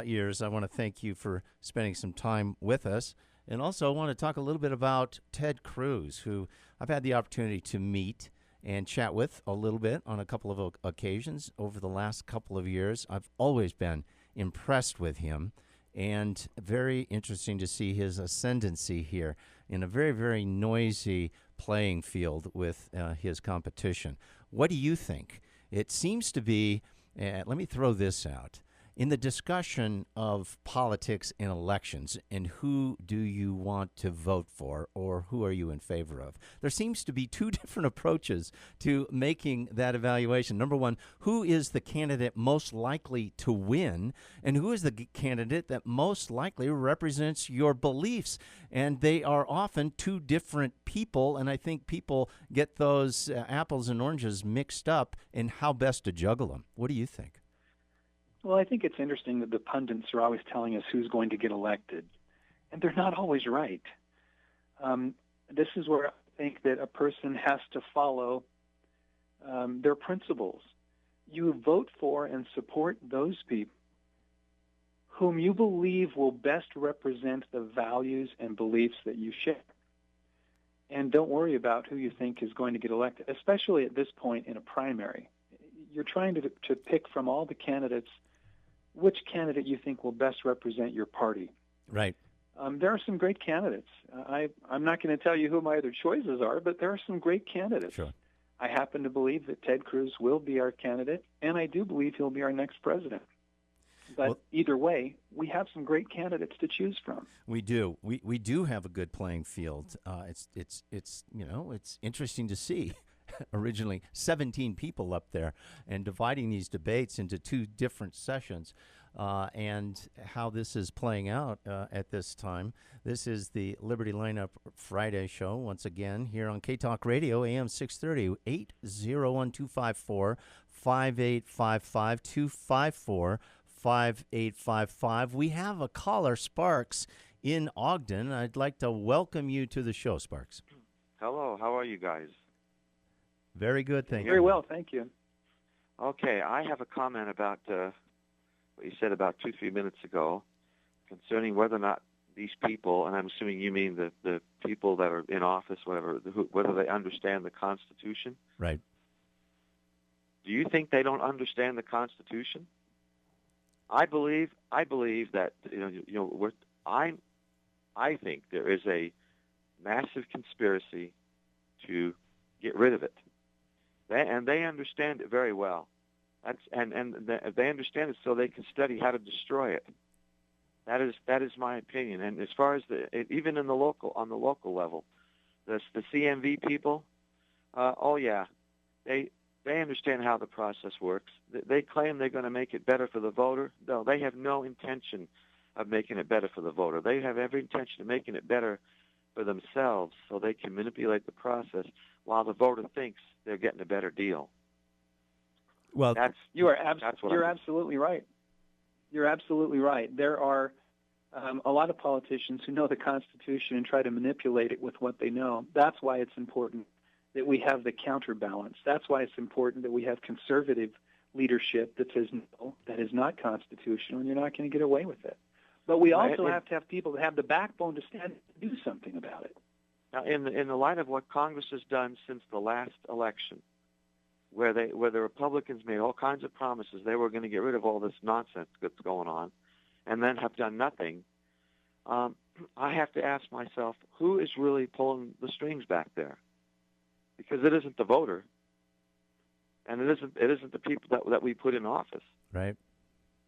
years. I want to thank you for spending some time with us. And also I want to talk a little bit about Ted Cruz, who I've had the opportunity to meet and chat with a little bit on a couple of occasions over the last couple of years. I've always been impressed with him, and very interesting to see his ascendancy here in a very, very noisy playing field with his competition. What do you think? It seems to be, let me throw this out. In the discussion of politics and elections and who do you want to vote for or who are you in favor of, there seems to be 2 different approaches to making that evaluation. Number one, who is the candidate most likely to win, and who is the candidate that most likely represents your beliefs? And they are often 2 different people, and I think people get those apples and oranges mixed up in how best to juggle them. What do you think? Well, I think it's interesting that the pundits are always telling us who's going to get elected, and they're not always right. This is where I think that a person has to follow their principles. You vote for and support those people whom you believe will best represent the values and beliefs that you share. and don't worry about who you think is going to get elected, especially at this point in a primary. You're trying to pick from all the candidates which candidate you think will best represent your party. Right. There are some great candidates. I'm not going to tell you who my other choices are, but there are some great candidates. Sure. I happen to believe that Ted Cruz will be our candidate, and I do believe he'll be our next president. But either way, we have some great candidates to choose from. We do. We do have a good playing field. It's interesting to see. Originally 17 people up there, and dividing these debates into two different sessions, and how this is playing out at this time. This is the Liberty Lineup Friday show, once again, here on K-Talk Radio, AM 630, 801-254-5855, 254-5855. We have a caller, Sparks, in Ogden. I'd like to welcome you to the show, Sparks. Hello, how are you guys? Very good, thank you. Very well, thank you. Okay, I have a comment about what you said about 2-3 minutes ago concerning whether or not these people, and I'm assuming you mean the people that are in office, whatever, whether they understand the Constitution. Right. Do you think they don't understand the Constitution? I believe that I think there is a massive conspiracy to get rid of it. And they understand it very well. They understand it so they can study how to destroy it. That is my opinion. And as far as even on the local level, the CMV people, they understand how the process works. They claim they're going to make it better for the voter. No, they have no intention of making it better for the voter. They have every intention of making it better for themselves, so they can manipulate the process while the voter thinks they're getting a better deal. Well, you're absolutely right. You're absolutely right. There are a lot of politicians who know the Constitution and try to manipulate it with what they know. That's why it's important that we have the counterbalance. That's why it's important that we have conservative leadership that says no, that is not constitutional, and you're not going to get away with it. But we also have to have people that have the backbone to stand and do something about it. Now, in the light of what Congress has done since the last election, where the Republicans made all kinds of promises they were going to get rid of all this nonsense that's going on, and then have done nothing, I have to ask myself, who is really pulling the strings back there? Because it isn't the voter, and it isn't the people that we put in office. Right.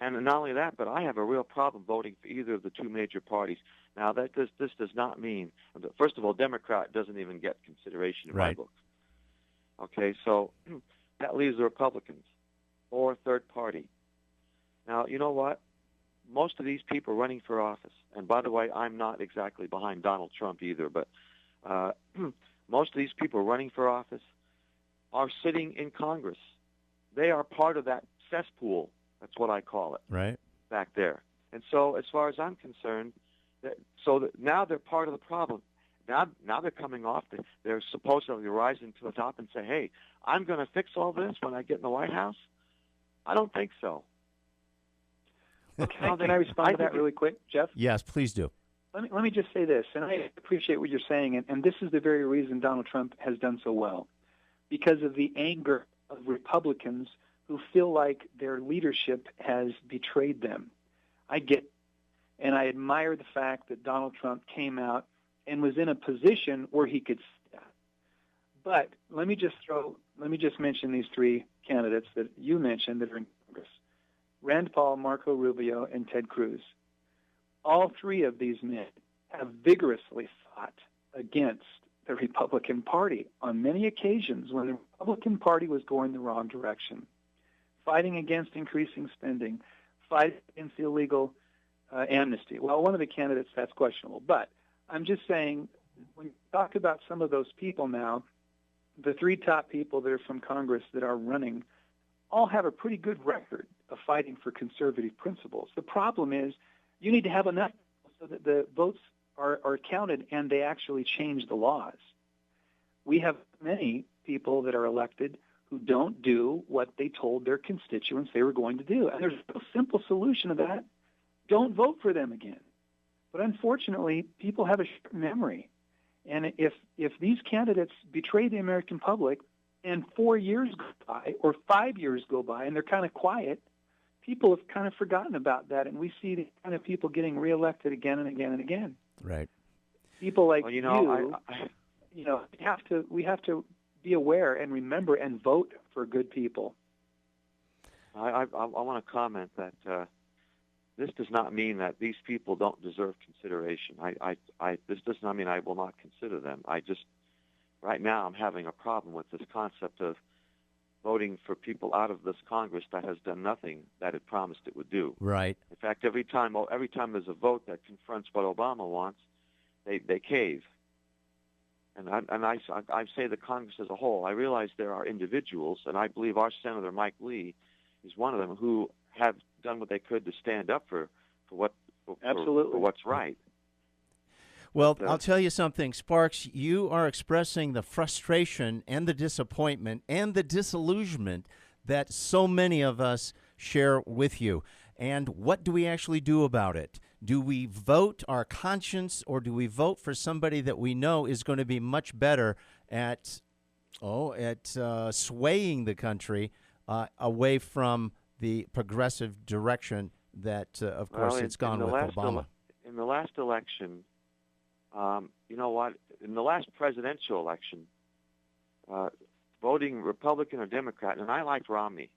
And not only that, but I have a real problem voting for either of the two major parties. Now, this does not mean, first of all, Democrat doesn't even get consideration in my book. Okay, so that leaves the Republicans or third party. Now, you know what? Most of these people running for office, and by the way, I'm not exactly behind Donald Trump either, but most of these people running for office are sitting in Congress. They are part of that cesspool. That's what I call it. Right. Back there. And so as far as I'm concerned, now they're part of the problem. Now they're coming off. They're supposedly rising to the top and say, hey, I'm going to fix all this when I get in the White House. I don't think so. Can I respond to that really quick, Jeff? Yes, please do. Let me just say this, and I appreciate what you're saying, and this is the very reason Donald Trump has done so well, because of the anger of Republicans who feel like their leadership has betrayed them. I get it, and I admire the fact that Donald Trump came out and was in a position where he could step. But let me just mention these three candidates that you mentioned that are in Congress: Rand Paul, Marco Rubio, and Ted Cruz. All three of these men have vigorously fought against the Republican Party on many occasions when the Republican Party was going the wrong direction, fighting against increasing spending, fighting against illegal amnesty. Well, one of the candidates, that's questionable. But I'm just saying, when you talk about some of those people now, the three top people that are from Congress that are running all have a pretty good record of fighting for conservative principles. The problem is you need to have enough so that the votes are counted and they actually change the laws. We have many people that are elected who don't do what they told their constituents they were going to do. And there's a simple solution to that. Don't vote for them again. But unfortunately, people have a short memory. And if these candidates betray the American public and 4 years go by or 5 years go by and they're kind of quiet, people have kind of forgotten about that, and we see the kind of people getting reelected again and again and again. Right. People like Well, you know, we have to be aware and remember and vote for good people. I want to comment that this does not mean that these people don't deserve consideration. This does not mean I will not consider them. Right now I'm having a problem with this concept of voting for people out of this Congress that has done nothing that it promised it would do. Right. In fact, every time there's a vote that confronts what Obama wants, they cave. And I say the Congress as a whole. I realize there are individuals, and I believe our Senator Mike Lee is one of them, who have done what they could to stand up for what's right. Well, I'll tell you something, Sparks. You are expressing the frustration and the disappointment and the disillusionment that so many of us share with you. And what do we actually do about it? Do we vote our conscience, or do we vote for somebody that we know is going to be much better at swaying the country away from the progressive direction that, of course, it's gone with Obama? In the last election, you know what? In the last presidential election, voting Republican or Democrat, and I liked Romney,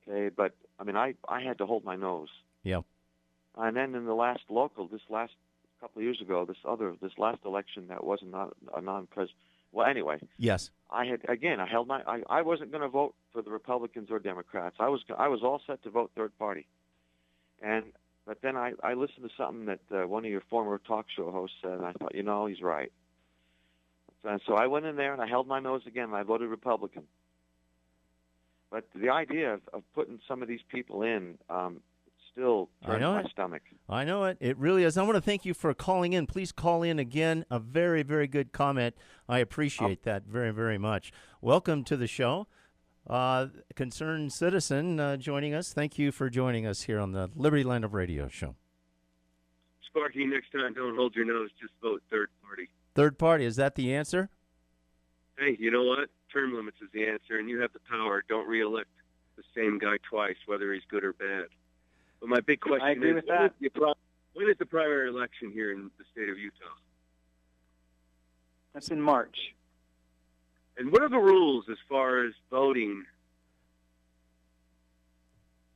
okay, but I mean, I had to hold my nose. Yeah. And then in the last local, this last couple of years ago, this last election that wasn't a non-president. Well, anyway. Yes. I wasn't going to vote for the Republicans or Democrats. I was all set to vote third party, but then I listened to something that one of your former talk show hosts said, and I thought, he's right. And so I went in there and I held my nose again, and I voted Republican. But the idea of putting some of these people in still turns my stomach. I know it. It really is. I want to thank you for calling in. Please call in again. A very, very good comment. I appreciate that very, very much. Welcome to the show. Concerned citizen joining us. Thank you for joining us here on the Liberty Line of Radio show. Sparky, next time, don't hold your nose. Just vote third party. Third party, is that the answer? Hey, you know what? Term limits is the answer, and you have the power. Don't reelect the same guy twice, whether he's good or bad. But my big question I agree with that. When is the primary election here in the state of Utah? That's in March. And what are the rules as far as voting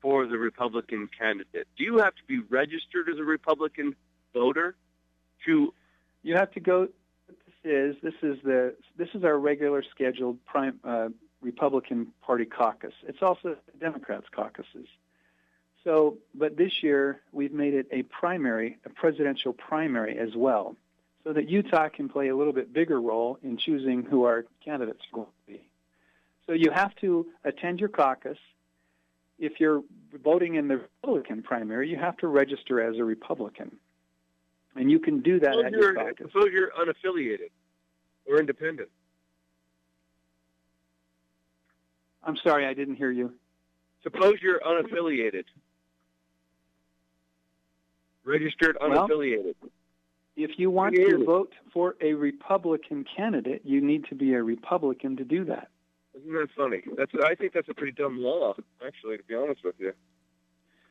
for the Republican candidate? Do you have to be registered as a Republican voter to? You have to go. This is our regular scheduled Republican Party caucus. It's also the Democrats' caucuses. So, but this year we've made it a presidential primary as well, so that Utah can play a little bit bigger role in choosing who our candidates are going to be. So you have to attend your caucus. If you're voting in the Republican primary, you have to register as a Republican. And you can do that at your caucus. Suppose you're unaffiliated or independent. I'm sorry, I didn't hear you. Suppose you're unaffiliated. Registered unaffiliated. Well, if you want to vote for a Republican candidate, you need to be a Republican to do that. Isn't that funny? I think that's a pretty dumb law, actually, to be honest with you.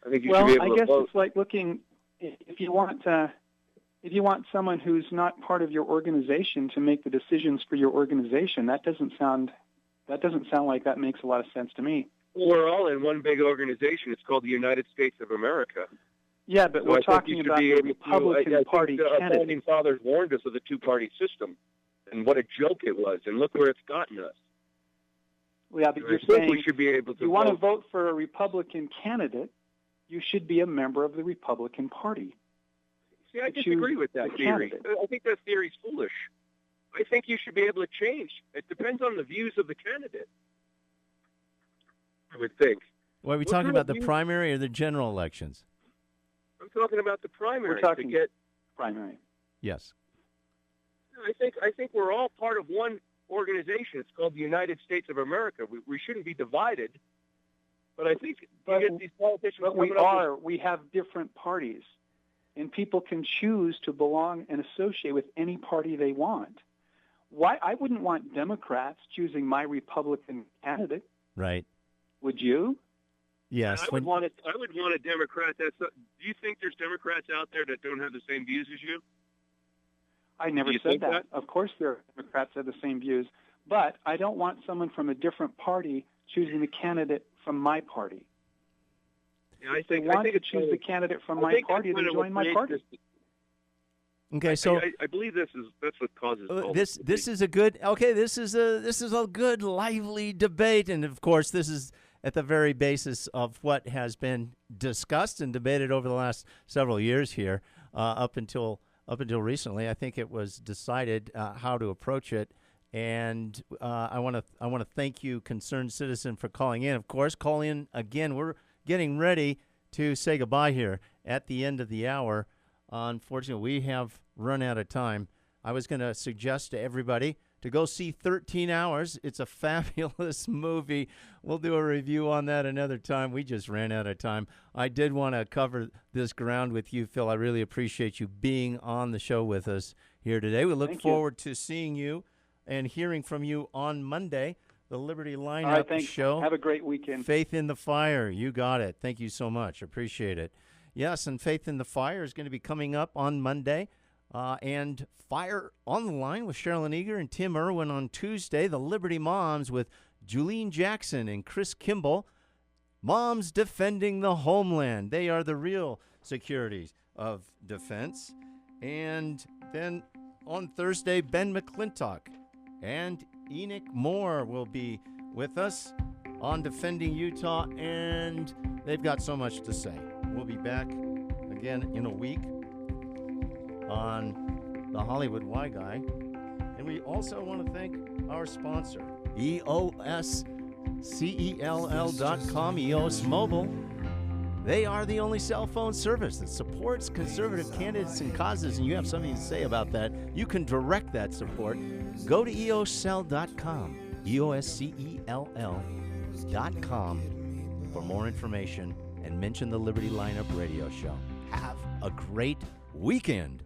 I think you should be able to vote. Well, I guess it's like looking, if you want someone who's not part of your organization to make the decisions for your organization, that doesn't sound like that makes a lot of sense to me. Well, we're all in one big organization. It's called the United States of America. Yeah, but we're talking about the Republican Party candidate. The founding fathers warned us of the two-party system and what a joke it was, and look where it's gotten us. Well, yeah, but you're saying we should be able to you want to vote for a Republican candidate, you should be a member of the Republican Party. See, I disagree with that theory. I think that theory's foolish. I think you should be able to change. It depends on the views of the candidate, I would think. Well, are we talking about the primary or the general elections? I'm talking about the primary. We're talking primary. Yes. I think we're all part of one organization. It's called the United States of America. We shouldn't be divided. But I think you get these politicians. But we are. We have different parties. and people can choose to belong and associate with any party they want. Why? I wouldn't want Democrats choosing my Republican candidate. Right. Would you? Yes. I would want a Democrat. Do you think there's Democrats out there that don't have the same views as you? I never said that. Of course, there are Democrats that have the same views, but I don't want someone from a different party choosing the candidate from my party. Yeah, I think to choose the candidate from my party, then join my party. Okay, so I believe that's what causes all this is a good this is a good lively debate, and of course this is at the very basis of what has been discussed and debated over the last several years here, up until recently. I think it was decided how to approach it, and I want to thank you, concerned citizen, for calling in. Of course, call in again. We're getting ready to say goodbye here at the end of the hour. Unfortunately, we have run out of time. I was going to suggest to everybody to go see 13 Hours. It's a fabulous movie. We'll do a review on that another time. We just ran out of time. I did want to cover this ground with you, Phil. I really appreciate you being on the show with us here today. We look forward to seeing you and hearing from you on Monday. The Liberty Lineup All right, thanks. show. Have a great weekend. Faith in the Fire. You got it. Thank you so much. Appreciate it. Yes, and Faith in the Fire is going to be coming up on Monday. And Fire on the Line with Sherilyn Eager and Tim Irwin on Tuesday. The Liberty Moms with Julene Jackson and Chris Kimball. Moms defending the homeland. They are the real securities of defense. And then on Thursday, Ben McClintock and Enoch Moore will be with us on Defending Utah, and they've got so much to say. We'll be back again in a week on the Hollywood Y Guy. And we also want to thank our sponsor, EOSCELL.com, EOS Mobile. They are the only cell phone service that supports conservative candidates and causes, and you have something to say about that. You can direct that support. Go to EOSCELL.com, EOSCELL.com for more information, and mention the Liberty Lineup radio show. Have a great weekend.